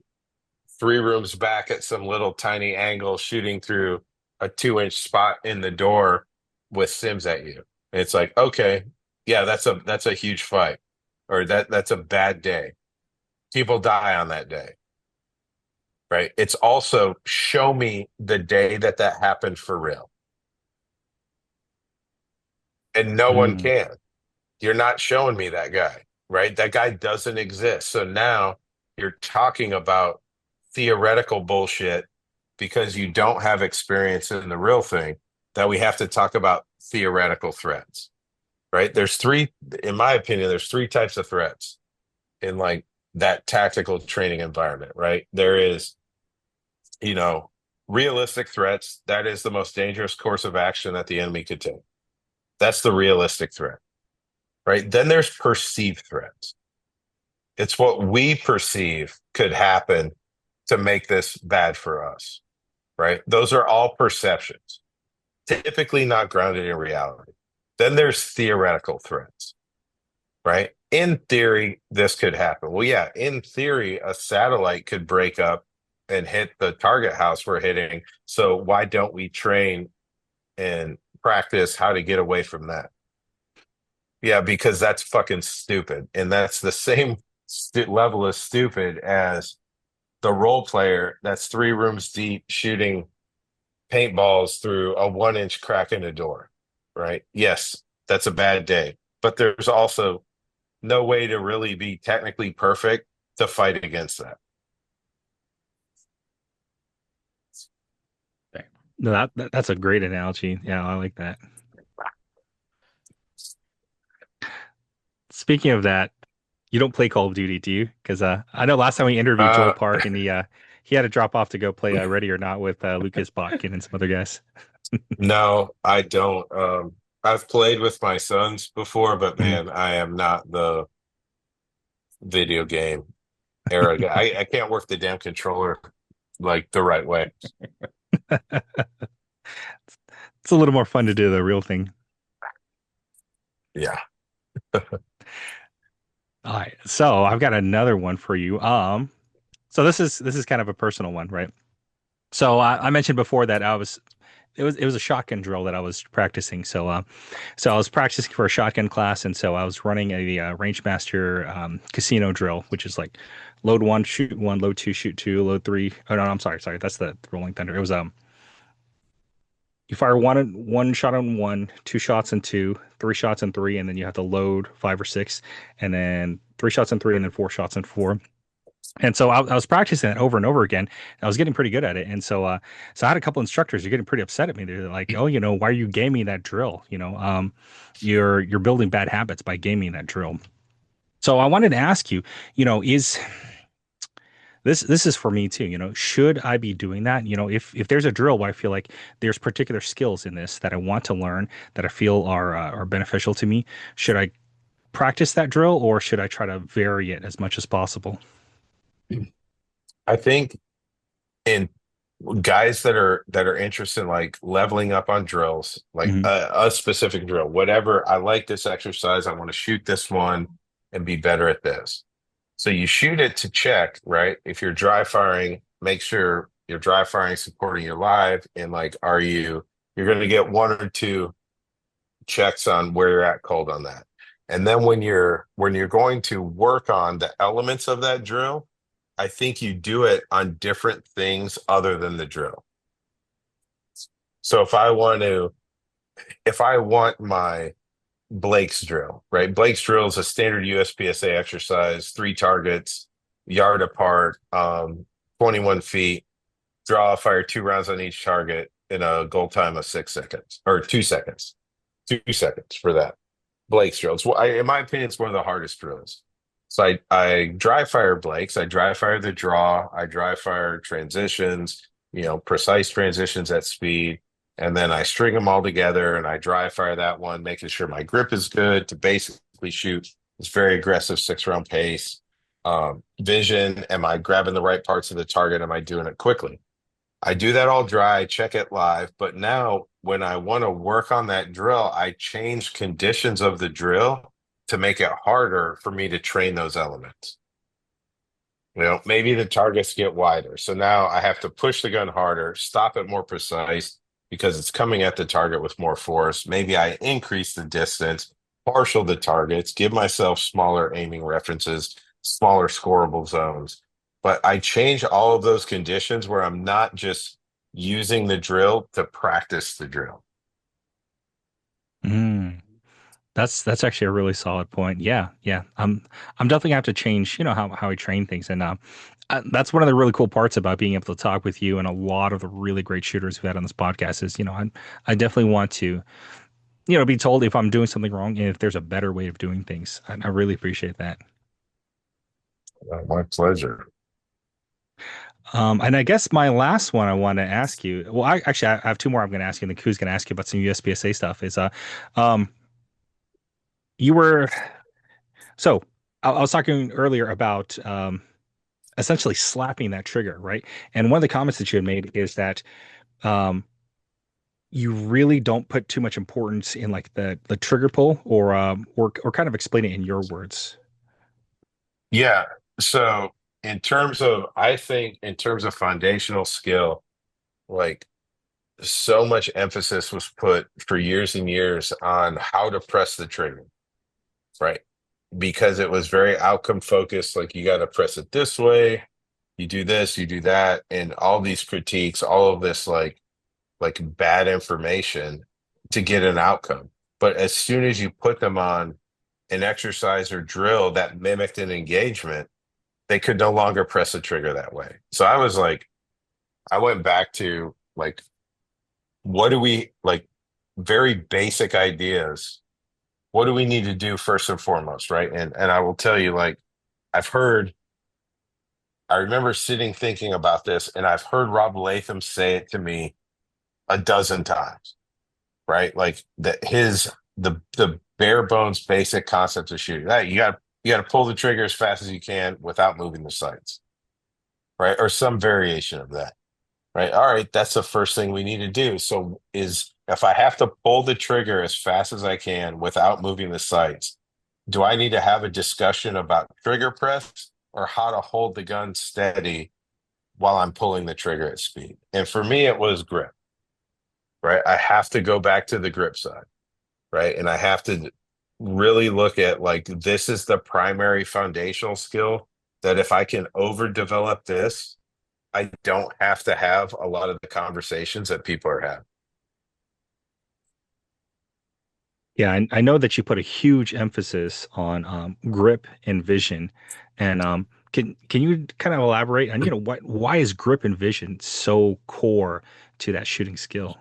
3 rooms back at some little tiny angle shooting through a 2-inch spot in the door with Sims at you. And it's like, okay, yeah, that's a huge fight. Or that's a bad day. People die on that day. Right? It's also show me the day that that happened for real. And no one Mm. can. You're not showing me that guy, right? That guy doesn't exist. So now you're talking about theoretical bullshit because you don't have experience in the real thing, that we have to talk about theoretical threats, right? There's three, in my opinion, there's three types of threats in like that tactical training environment, right? There is, you know, realistic threats. That is the most dangerous course of action that the enemy could take. That's the realistic threat, right? Then there's perceived threats. It's what we perceive could happen to make this bad for us, right? Those are all perceptions, typically not grounded in reality. Then there's theoretical threats, right? In theory, this could happen. Well, yeah, in theory, a satellite could break up and hit the target house we're hitting. So why don't we train and practice how to get away from that? Yeah, because that's fucking stupid. And that's the same level of stupid as the role player that's 3 rooms deep shooting paintballs through a 1-inch crack in a door, right? Yes, that's a bad day. But there's also no way to really be technically perfect to fight against that. No, that's a great analogy. Yeah, I like that. Speaking of that, you don't play Call of Duty, do you? Because I know last time we interviewed Joel Uh, Park, and he had to drop off to go play Ready or Not with Lucas Botkin and some other guys. no, I don't. I've played with my sons before, but Mhm. man, I am not the video game era guy. I can't work the damn controller like the right way. It's a little more fun to do the real thing. Yeah. All right, so I've got another one for you. So this is kind of a personal one, right? So I mentioned before that it was a shotgun drill that I was practicing. So I was practicing for a shotgun class, and so I was running a Rangemaster casino drill, which is like load one, shoot one, load two, shoot two, load three. Oh no, I'm sorry, that's the Rolling Thunder. It was You fire one shot on one, two shots in two, three shots in three, and then you have to load five or six, and then three shots in three, and then four shots in four. And so I was practicing it over and over again. I was getting pretty good at it. And so I had a couple instructors who are getting pretty upset at me. They're like, "Oh, why are you gaming that drill? You're building bad habits by gaming that drill." So I wanted to ask you, is this is for me too, should I be doing that? If there's a drill where I feel like there's particular skills in this that I want to learn that I feel are beneficial to me, should I practice that drill or should I try to vary it as much as possible? I think in guys that are interested in like leveling up on drills, like Hmm. a specific drill, whatever. I like this exercise. I want to shoot this one and be better at this. So you shoot it to check, right? If you're dry firing, make sure you're dry firing supporting your live, and like, you're going to get one or two checks on where you're at cold on that. And then when you're going to work on the elements of that drill, I think you do it on different things other than the drill. So if I want my Blake's drill, right? Blake's drill is a standard USPSA exercise, three targets, yard apart, 21 feet, draw, fire two rounds on each target in a goal time of 6 seconds or 2 seconds. 2 seconds for that. Blake's drill. In my opinion, it's one of the hardest drills. So I dry fire Blake's. I dry fire the draw. I dry fire transitions, precise transitions at speed. And then I string them all together and I dry fire that one, making sure my grip is good to basically shoot this very aggressive 6 round pace. Vision, am I grabbing the right parts of the target? Am I doing it quickly? I do that all dry, check it live. But now when I want to work on that drill, I change conditions of the drill to make it harder for me to train those elements. Maybe the targets get wider. So now I have to push the gun harder, stop it more precise because it's coming at the target with more force. Maybe I increase the distance, partial the targets, give myself smaller aiming references, smaller scorable zones. But I change all of those conditions where I'm not just using the drill to practice the drill. Mm. That's actually a really solid point. Yeah, yeah. I'm definitely gonna have to change, how I train things, and that's one of the really cool parts about being able to talk with you and a lot of the really great shooters we've had on this podcast is, I definitely want to, be told if I'm doing something wrong and if there's a better way of doing things. I really appreciate that. My pleasure. And I guess my last one I want to ask you. Well, I have two more I'm going to ask you, and then Ku's going to ask you about some USPSA stuff. Um, you were so I was talking earlier about essentially slapping that trigger, right? And one of the comments that you had made is that um, you really don't put too much importance in like the trigger pull, or kind of explain it in your words. Yeah. So I think in terms of foundational skill, like so much emphasis was put for years and years on how to press the trigger, right? Because it was very outcome focused. Like you got to press it this way, you do this, you do that, and all these critiques, all of this like bad information to get an outcome. But as soon as you put them on an exercise or drill that mimicked an engagement, they could no longer press the trigger that way. So I went back to like, what do we like very basic ideas? What do we need to do first and foremost, right? And I will tell you, like, I've heard, I remember sitting thinking about this, and I've heard Rob Latham say it to me a dozen times, right? Like the bare bones basic concept of shooting. Hey, you got to pull the trigger as fast as you can without moving the sights, right? Or some variation of that, right? All right, that's the first thing we need to do. So is if I have to pull the trigger as fast as I can without moving the sights, do I need to have a discussion about trigger press or how to hold the gun steady while I'm pulling the trigger at speed? And for me, it was grip, right? I have to go back to the grip side, right? And I have to really look at like, this is the primary foundational skill that if I can overdevelop this, I don't have to have a lot of the conversations that people are having. Yeah, I know that you put a huge emphasis on grip and vision, and can you kind of elaborate on what why is grip and vision so core to that shooting skill?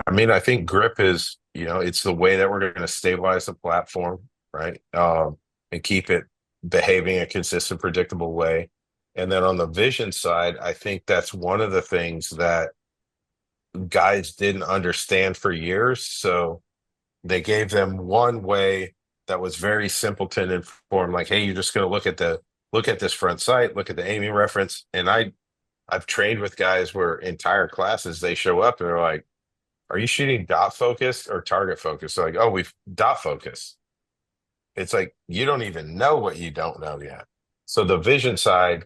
I mean, I think grip is, it's the way that we're going to stabilize the platform, right? And keep it behaving a consistent, predictable way. And then on the vision side, I think that's one of the things that guys didn't understand for years. So they gave them one way that was very simpleton and form, like, hey, you're just going to look at this front sight, look at the aiming reference. And I've trained with guys where entire classes they show up and they're like, are you shooting dot focus or target focus? They're like, oh, we've dot focus. It's like you don't even know what you don't know yet. So the vision side,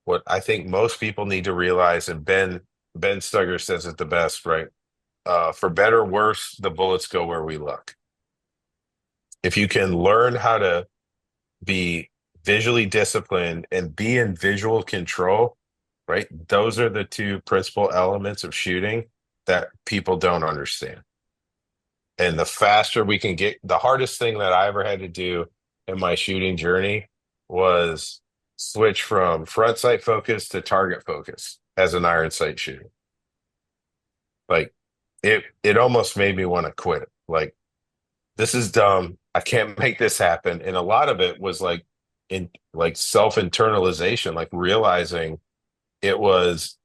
what I think most people need to realize, and Ben Stugger says it the best, right? For better or worse, the bullets go where we look. If you can learn how to be visually disciplined and be in visual control, right? Those are the two principal elements of shooting that people don't understand. And the faster we can get, the hardest thing that I ever had to do in my shooting journey was switch from front sight focus to target focus as an iron sight shooter. Like it almost made me want to quit. Like, this is dumb. I can't make this happen. And a lot of it was like self-internalization, like realizing it was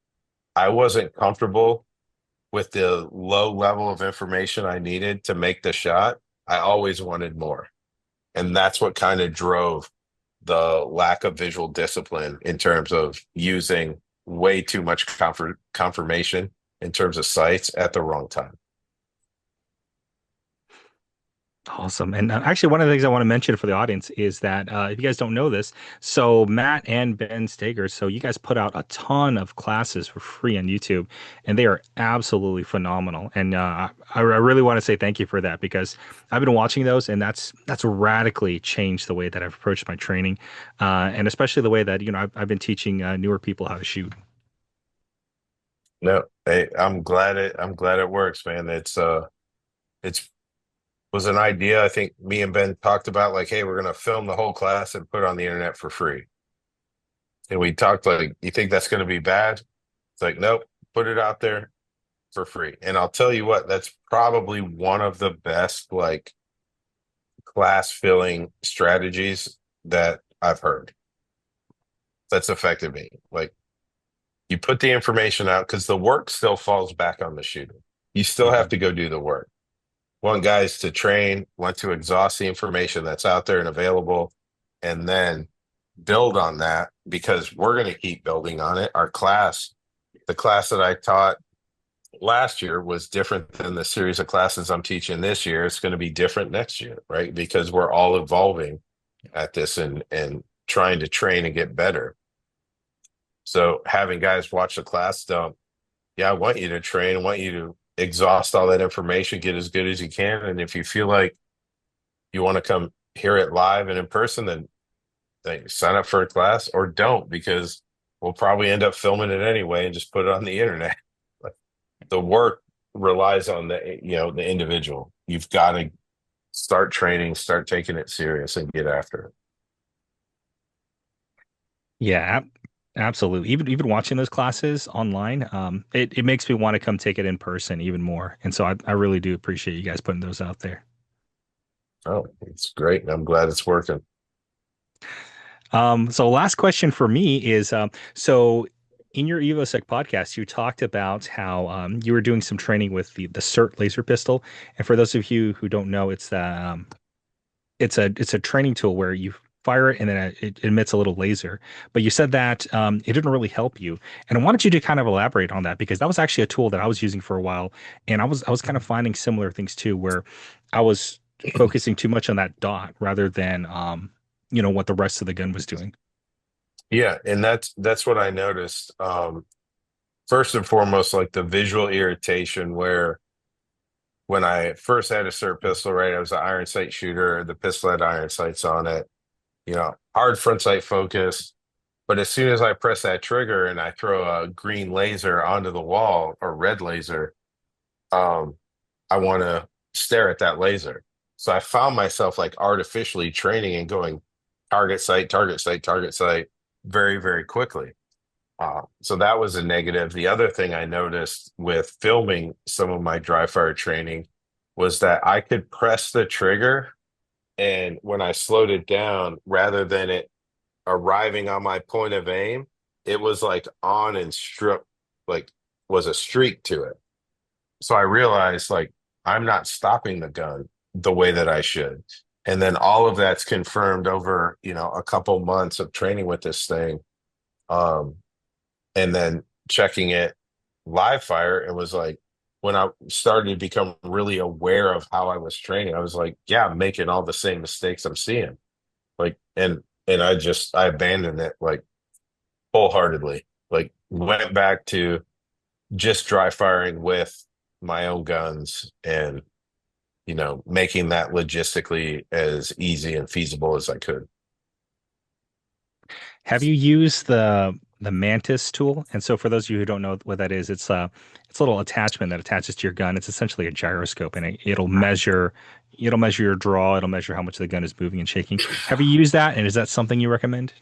I wasn't comfortable with the low level of information I needed to make the shot. I always wanted more. And that's what kind of drove the lack of visual discipline in terms of using way too much confirmation in terms of sights at the wrong time. Awesome. And actually, one of the things I want to mention for the audience is that if you guys don't know this, so Matt and Ben Stager, so you guys put out a ton of classes for free on YouTube, and they are absolutely phenomenal. And I really want to say thank you for that because I've been watching those, and that's radically changed the way that I've approached my training, and especially the way that I've been teaching newer people how to shoot. No, hey, I'm glad it works, man. It's was an idea I think me and Ben talked about, like, hey, we're gonna film the whole class and put it on the internet for free. And we talked like, you think that's gonna be bad? It's like, nope, put it out there for free. And I'll tell you what, that's probably one of the best like class filling strategies that I've heard that's affected me. Like, you put the information out because the work still falls back on the shooter. You still have Mhm. to go do the work. Want guys to train, want to exhaust the information that's out there and available, and then build on that because we're going to keep building on it. The class that I taught last year was different than the series of classes I'm teaching this year. It's going to be different next year, right? Because we're all evolving at this and trying to train and get better. So having guys watch the class dump, yeah, I want you to train, I want you to exhaust all that information, get as good as you can. And if you feel like you want to come hear it live and in person, then sign up for a class or don't, because we'll probably end up filming it anyway and just put it on the internet. The work relies on the individual. You've got to start training, start taking it serious and get after it. Yeah, absolutely. Even watching those classes online, it makes me want to come take it in person even more. And so I really do appreciate you guys putting those out there. Oh, it's great. I'm glad it's working. So last question for me is, so in your EvoSec podcast, you talked about how you were doing some training with the CERT laser pistol. And for those of you who don't know, it's a training tool where you fire it and then it emits a little laser. But you said that it didn't really help you, and I wanted you to kind of elaborate on that because that was actually a tool that I was using for a while, and I was kind of finding similar things too, where I was focusing too much on that dot rather than what the rest of the gun was doing. Yeah, and that's what I noticed. First and foremost, like the visual irritation where when I first had a CERT pistol, right, I was an iron sight shooter, the pistol had iron sights on it, hard front sight focus. But as soon as I press that trigger and I throw a green laser onto the wall or red laser, um, I want to stare at that laser. So I found myself like artificially training and going target site, target site, target site very, very quickly. So that was a negative. The other thing I noticed with filming some of my dry fire training was that I could press the trigger, and when I slowed it down, rather than it arriving on my point of aim, it was like on and struck, like was a streak to it. So I realized like I'm not stopping the gun the way that I should. And then all of that's confirmed over, a couple months of training with this thing. Um, and then checking it live fire, it was like when I started to become really aware of how I was training, I was like, yeah, I'm making all the same mistakes I'm seeing. Like, and I abandoned it like wholeheartedly. Like went back to just dry firing with my own guns and, making that logistically as easy and feasible as I could. Have you used the Mantis tool? And so for those of you who don't know what that is, it's a little attachment that attaches to your gun. It's essentially a gyroscope, and it'll measure your draw, it'll measure how much the gun is moving and shaking. Have you used that, and is that something you recommend?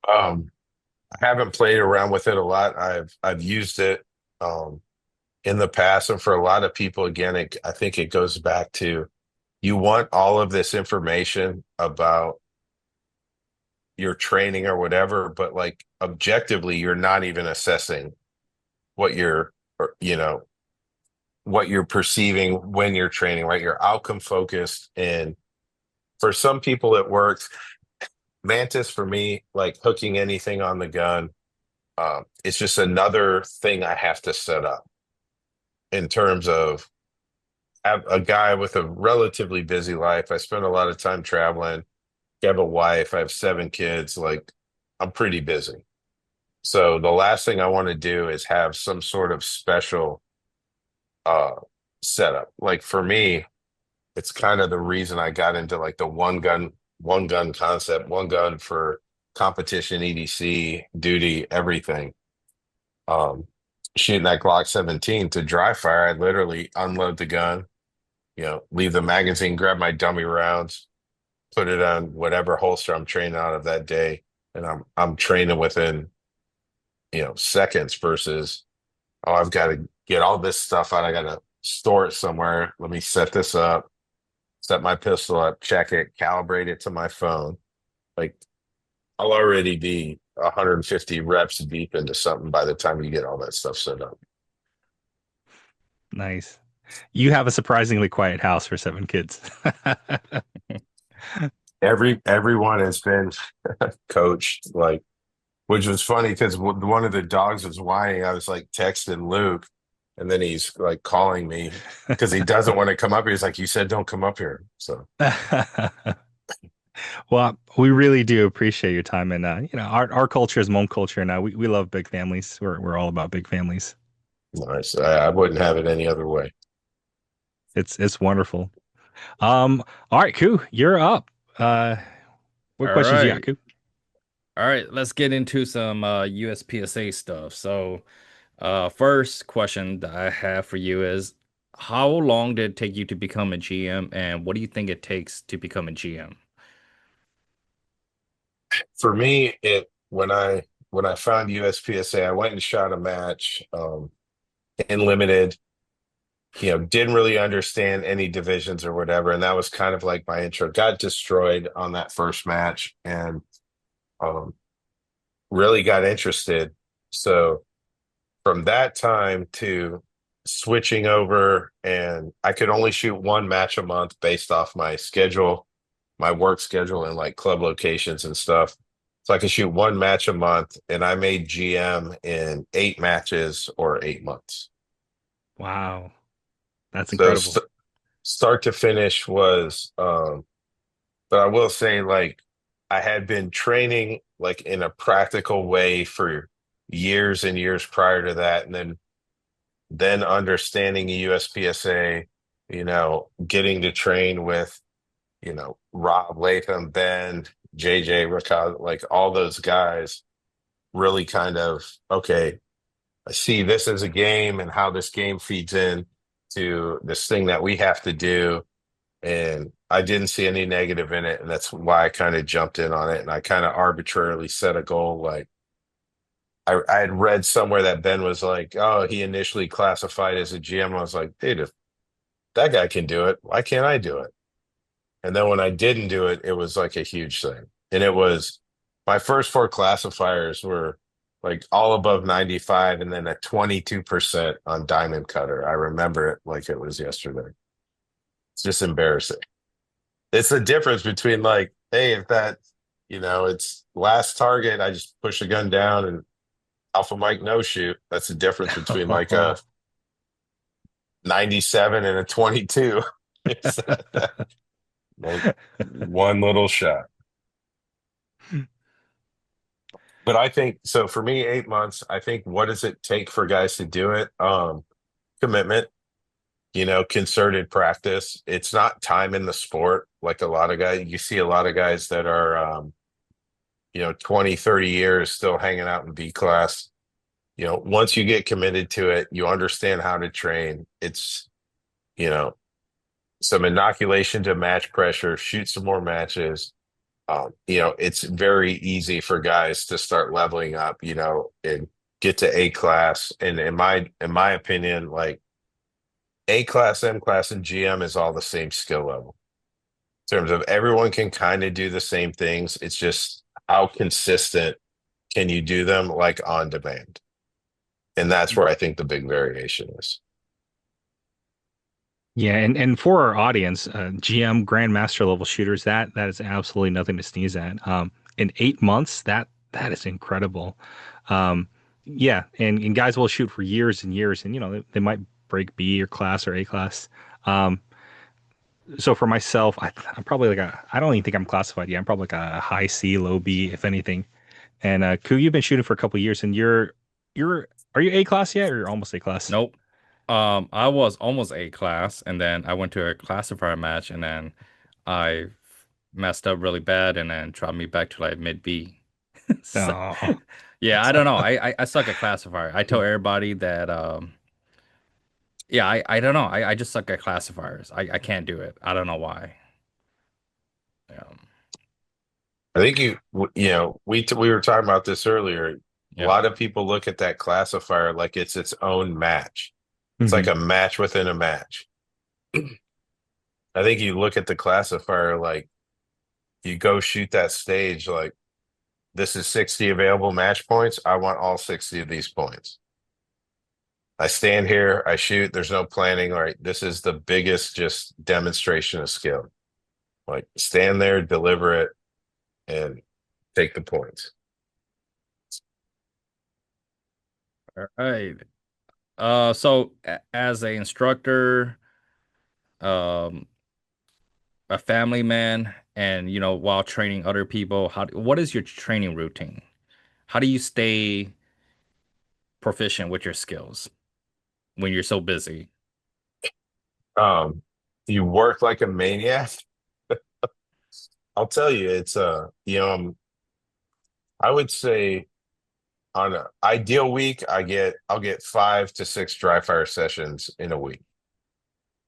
Um, I haven't played around with it a lot. I've used it um, in the past, and for a lot of people, again, I think it goes back to you want all of this information about your training or whatever, but like objectively, you're not even assessing what what you're perceiving when you're training, right? You're outcome focused, and for some people, it works. Mantis for me, like hooking anything on the gun, it's just another thing I have to set up in terms of have a guy with a relatively busy life. I spend a lot of time traveling. I have a wife. I have 7 kids. Like I'm pretty busy. So the last thing I want to do is have some sort of special uh setup. Like for me, it's kind of the reason I got into like the one gun concept, one gun for competition, EDC, duty, everything. Um, Shooting that Glock 17 to dry fire, I literally unload the gun, leave the magazine, grab my dummy rounds, put it on whatever holster I'm training out of that day, and I'm training within, seconds versus, oh, I've got to get all this stuff out. I got to store it somewhere. Let me set this up, set my pistol up, check it, calibrate it to my phone. Like I'll already be 150 reps deep into something by the time you get all that stuff set up. Nice. You have a surprisingly quiet house for 7 kids. Everyone has been coached, like, which was funny because one of the dogs was whining. I was like texting Luke, and then he's like calling me because he doesn't want to come up here. He's like, "You said don't come up here." So, Well, we really do appreciate your time, and our culture is Hmong culture now. We love big families. We're all about big families. nice. I wouldn't have it any other way. It's wonderful. All right, Koo, you're up. What All questions you got, right. Koo? All right, let's get into some USPSA stuff. So, first question that I have for you is, how long did it take you to become a GM, and what do you think it takes to become a GM? For me, it when I found USPSA, I went and shot a match in limited. Didn't really understand any divisions or whatever, and that was kind of like my intro. Got destroyed on that first match, and um, really got interested. So from that time to switching over, and I could only shoot one match a month based off my schedule, my work schedule, and like club locations and stuff. So I could shoot one match a month, and I made GM in 8 matches or 8 months. Wow, that's So incredible. start to finish was, but I will say, like, I had been training like in a practical way for years and years prior to that, and then understanding the USPSA, getting to train with, Rob Latham, Ben, JJ, Ricard, like all those guys, really kind of okay. I see this as a game and how this game feeds in. to this thing that we have to do. And I didn't see any negative in it. And that's why I kind of jumped in on it. And I kind of arbitrarily set a goal. Like I had read somewhere that Ben was like, oh, he initially classified as a GM. I was like, dude, if that guy can do it, why can't I do it? And then when I didn't do it, it was like a huge thing. And it was my first four classifiers were like all above 95 and then a 22% on diamond cutter. I remember it like it was yesterday. It's just embarrassing. It's the difference between like, hey, if that, it's last target, I just push the gun down and Alpha Mike no shoot. That's the difference between like a 97 and a 22. It's like one little shot. But I think so for me, 8 months, I think what does it take for guys to do it? Commitment, concerted practice. It's not time in the sport. Like a lot of guys, you see a lot of guys that are 20, 30 years still hanging out in B class. Once you get committed to it, you understand how to train. It's, some inoculation to match pressure, shoot some more matches. It's very easy for guys to start leveling up, and get to A class. And in my opinion, like A class, M class, and GM is all the same skill level. In terms of everyone can kind of do the same things. It's just how consistent can you do them like on demand? And that's where I think the big variation is. Yeah, and for our audience, GM Grandmaster level shooters, that is absolutely nothing to sneeze at. In 8 months, that is incredible. Yeah, and guys will shoot for years and years, and they might break B or class or A class. So for myself, I'm probably like I don't even think I'm classified yet. I'm probably like a high C, low B, if anything. And Ku, you've been shooting for a couple years, and are you A class yet, or you're almost A class? Nope. I was almost A class, and then I went to a classifier match, and then I messed up really bad, and then dropped me back to like mid B. So, Oh, yeah, that's I don't know. I suck at classifier. I tell everybody that yeah, I don't know. I just suck at classifiers. I can't do it. I don't know why. I think we were talking about this earlier. A Yeah. lot of people look at that classifier like it's its own match. It's like Mhm. a match within a match. I think you look at the classifier like you go shoot that stage like this is 60 available match points. I want all 60 of these points. I stand here, I shoot, there's no planning. All right, this is the biggest just demonstration of skill. Like stand there, deliver it, and take the points. All right. So as a instructor, um, a family man, and while training other people, what is your training routine? How do you stay proficient with your skills when you're so busy? Um, you work like a maniac. I'll tell you, it's I would say on an ideal week, I'll get 5 to 6 dry fire sessions in a week.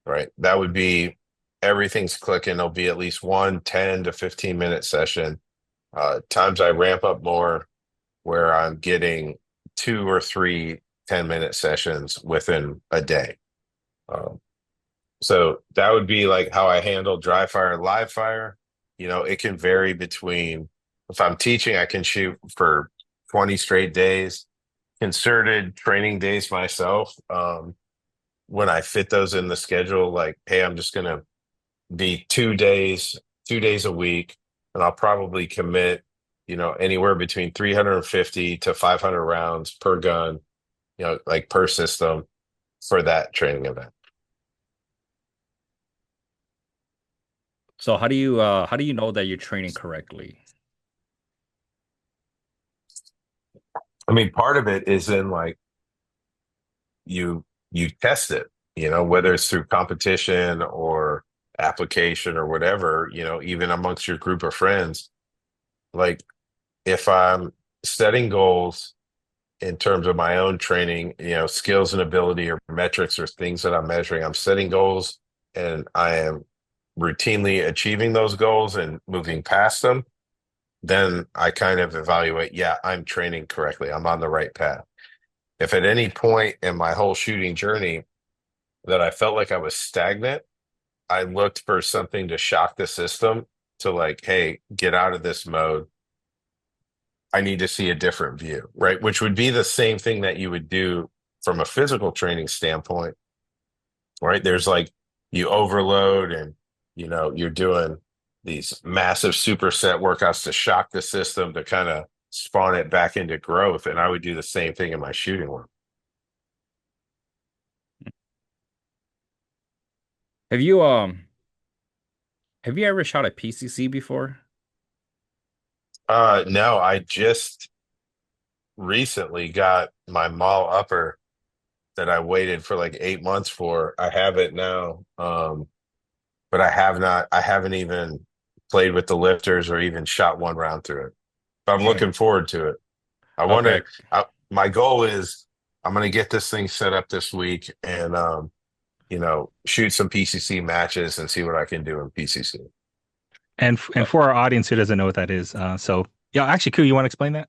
Right. That would be everything's clicking. There'll be at least one 10 to 15-minute session. Times I ramp up more where I'm getting 2 or 3 10-minute sessions within a day. Um, so that would be like how I handle dry fire and live fire. It can vary between if I'm teaching, I can shoot for 20 straight days, concerted training days myself. When I fit those in the schedule, like, hey, I'm just gonna be 2 days a week, and I'll probably commit, anywhere between 350 to 500 rounds per gun, like per system for that training event. So how do you know that you're training correctly? I mean, part of it is in like you test it, whether it's through competition or application or whatever, even amongst your group of friends. Like if I'm setting goals in terms of my own training, skills and ability or metrics or things that I'm measuring. I'm setting goals and I am routinely achieving those goals and moving past them. Then I kind of evaluate, yeah, I'm training correctly. I'm on the right path. If at any point in my whole shooting journey that I felt like I was stagnant, I looked for something to shock the system to like, hey, get out of this mode. I need to see a different view, right? Which would be the same thing that you would do from a physical training standpoint, right? There's like you overload and, you're doing these massive superset workouts to shock the system to kind of spawn it back into growth. And I would do the same thing in my shooting work. Have you ever shot a PCC before? No, I just recently got my mall upper that I waited for like 8 months for. I have it now. But I haven't even played with the lifters or even shot one round through it. But I'm Okay. looking forward to it. I want Okay. to, my goal is I'm going to get this thing set up this week and, shoot some PCC matches and see what I can do in PCC. And for our audience who doesn't know what that is, so yeah, actually, Kue, you want to explain that?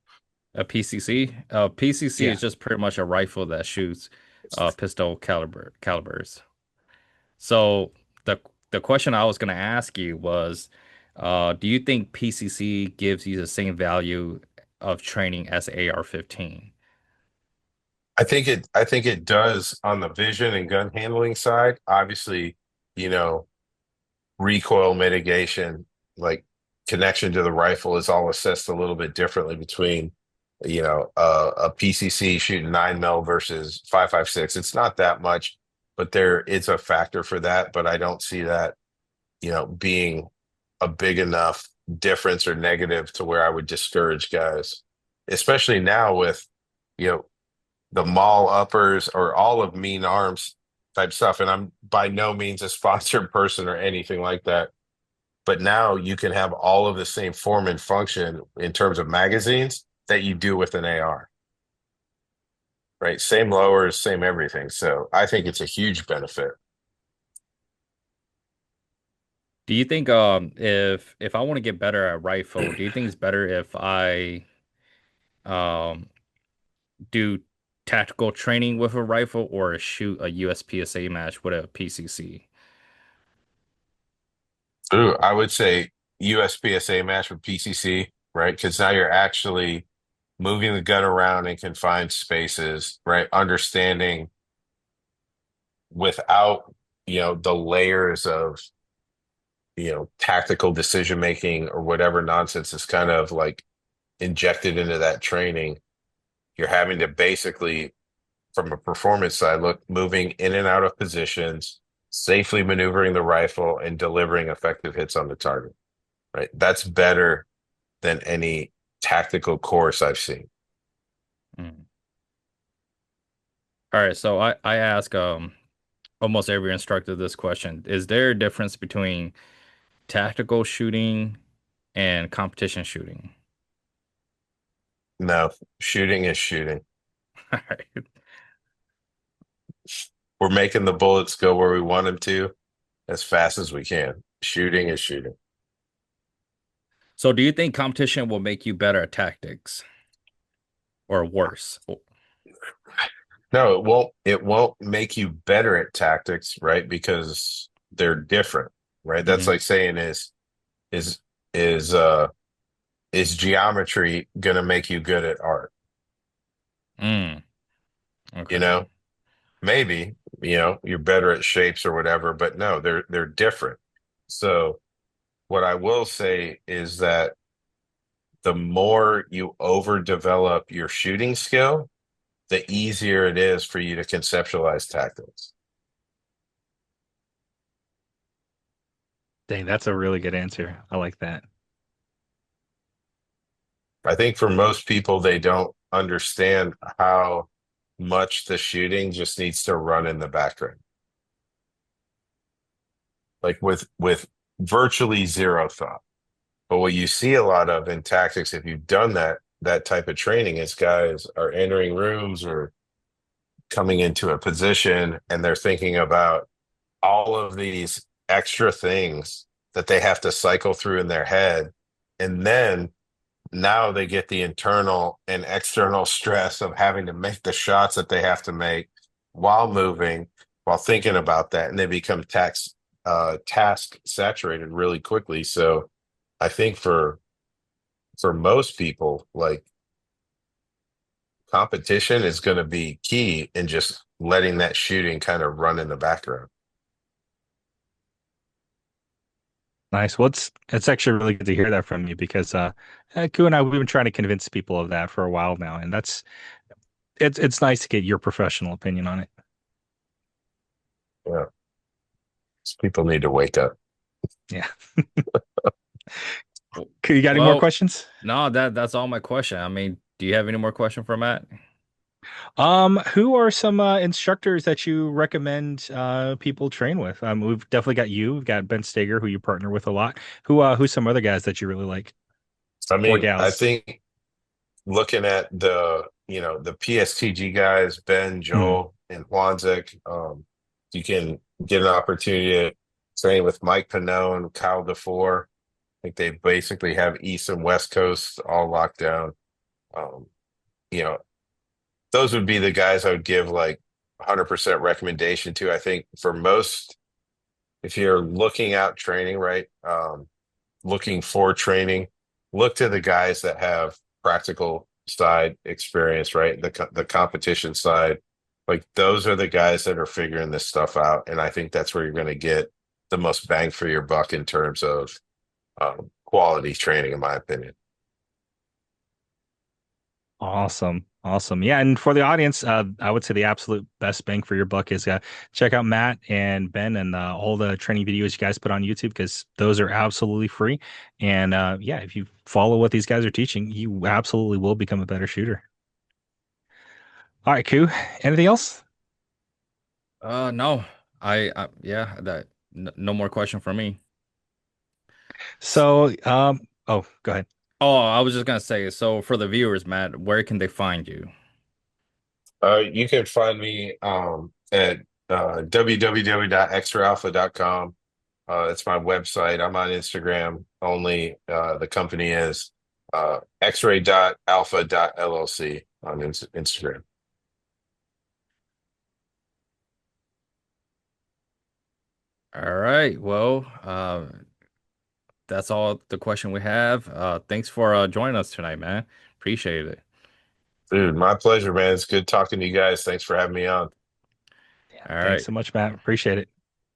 A PCC? PCC Yeah. is just pretty much a rifle that shoots pistol calibers. So the question I was going to ask you was, do you think PCC gives you the same value of training as AR-15? I think it does on the vision and gun handling side. Obviously, you know, recoil mitigation, like connection to the rifle is all assessed a little bit differently between, a PCC shooting 9 mil versus 5.56. It's not that much, but there is a factor for that. But I don't see that, being a big enough difference or negative to where I would discourage guys, especially now with, you know, the mall uppers or all of mean arms type stuff. And I'm by no means a sponsored person or anything like that. But now you can have all of the same form and function in terms of magazines that you do with an AR, right? Same lowers, same everything. So I think it's a huge benefit. Do you think if I want to get better at rifle, do you think it's better if I um do tactical training with a rifle or shoot a USPSA match with a PCC? Ooh, I would say USPSA match with PCC, right? Because now you're actually moving the gun around in confined spaces, right? Understanding without, the layers of, tactical decision making or whatever nonsense is kind of like injected into that training. You're having to basically, from a performance side, look moving in and out of positions, safely maneuvering the rifle and delivering effective hits on the target, right? That's better than any tactical course I've seen. Mm. All right, so I ask almost every instructor this question. Is there a difference between tactical shooting and competition shooting? No, shooting is shooting. All right. We're making the bullets go where we want them to as fast as we can. Shooting is shooting. So do you think competition will make you better at tactics or worse? No, it won't. It won't make you better at tactics, right? Because they're different, right? That's Hmm. like saying is is uh is geometry gonna make you good at art? Mm, You okay. know, maybe, you're better at shapes or whatever, but no, they're different. So what I will say is that the more you overdevelop your shooting skill, the easier it is for you to conceptualize tactics. Dang, that's a really good answer. I like that. I think for most people, they don't understand how much the shooting just needs to run in the background. Like with virtually zero thought. But what you see a lot of in tactics, if you've done that, that type of training is guys are entering rooms or coming into a position and they're thinking about all of these extra things that they have to cycle through in their head. And then now they get the internal and external stress of having to make the shots that they have to make while moving, while thinking about that. And they become task saturated really quickly. So I think for most people, like competition is going to be key in just letting that shooting kind of run in the background. Nice. Well, it's actually really good to hear that from you because Ku and I we've been trying to convince people of that for a while now, and it's nice to get your professional opinion on it. Yeah. People need to wake up. Yeah. Ku, you got any more Well, questions? no, that's all my question. I mean, do you have any more question for Matt? Who are some instructors that you recommend people train with? We've definitely got you. We've got Ben Steger, who you partner with a lot. Who's some other guys that you really like I or mean, I gals? think looking at the PSTG guys, Ben, Hmm. Joel, and Juanzik, you can get an opportunity to train with Mike Pannone, Kyle DeFore. I think they basically have East and West Coast all locked down. Um, you know, those would be the guys I would give like 100% recommendation to. I think for most, if you're looking out training, right, looking for training, look to the guys that have practical side experience, right? The competition side, like those are the guys that are figuring this stuff out, and I think that's where you're going to get the most bang for your buck in terms of quality training, in my opinion. Awesome. Awesome. Yeah. And for the audience, I would say the absolute best bang for your buck is check out Matt and Ben and all the training videos you guys put on YouTube because those are absolutely free. And yeah, if you follow what these guys are teaching, you absolutely will become a better shooter. All right, Ku. Anything else? No, yeah, no more question for me. So, oh, go ahead. Oh, I was just gonna say, so for the viewers, Matt, where can they find you? You can find me at www.extraalpha.com. It's my website. I'm on Instagram only. The company is x-ray.alpha.llc on Instagram. All right. Well, that's all the question we have. Thanks for joining us tonight, man. Appreciate it. Dude, my pleasure, man. It's good talking to you guys. Thanks for having me on. Yeah, All thanks right. so much, Matt. Appreciate it.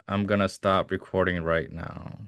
I'm gonna stop recording right now.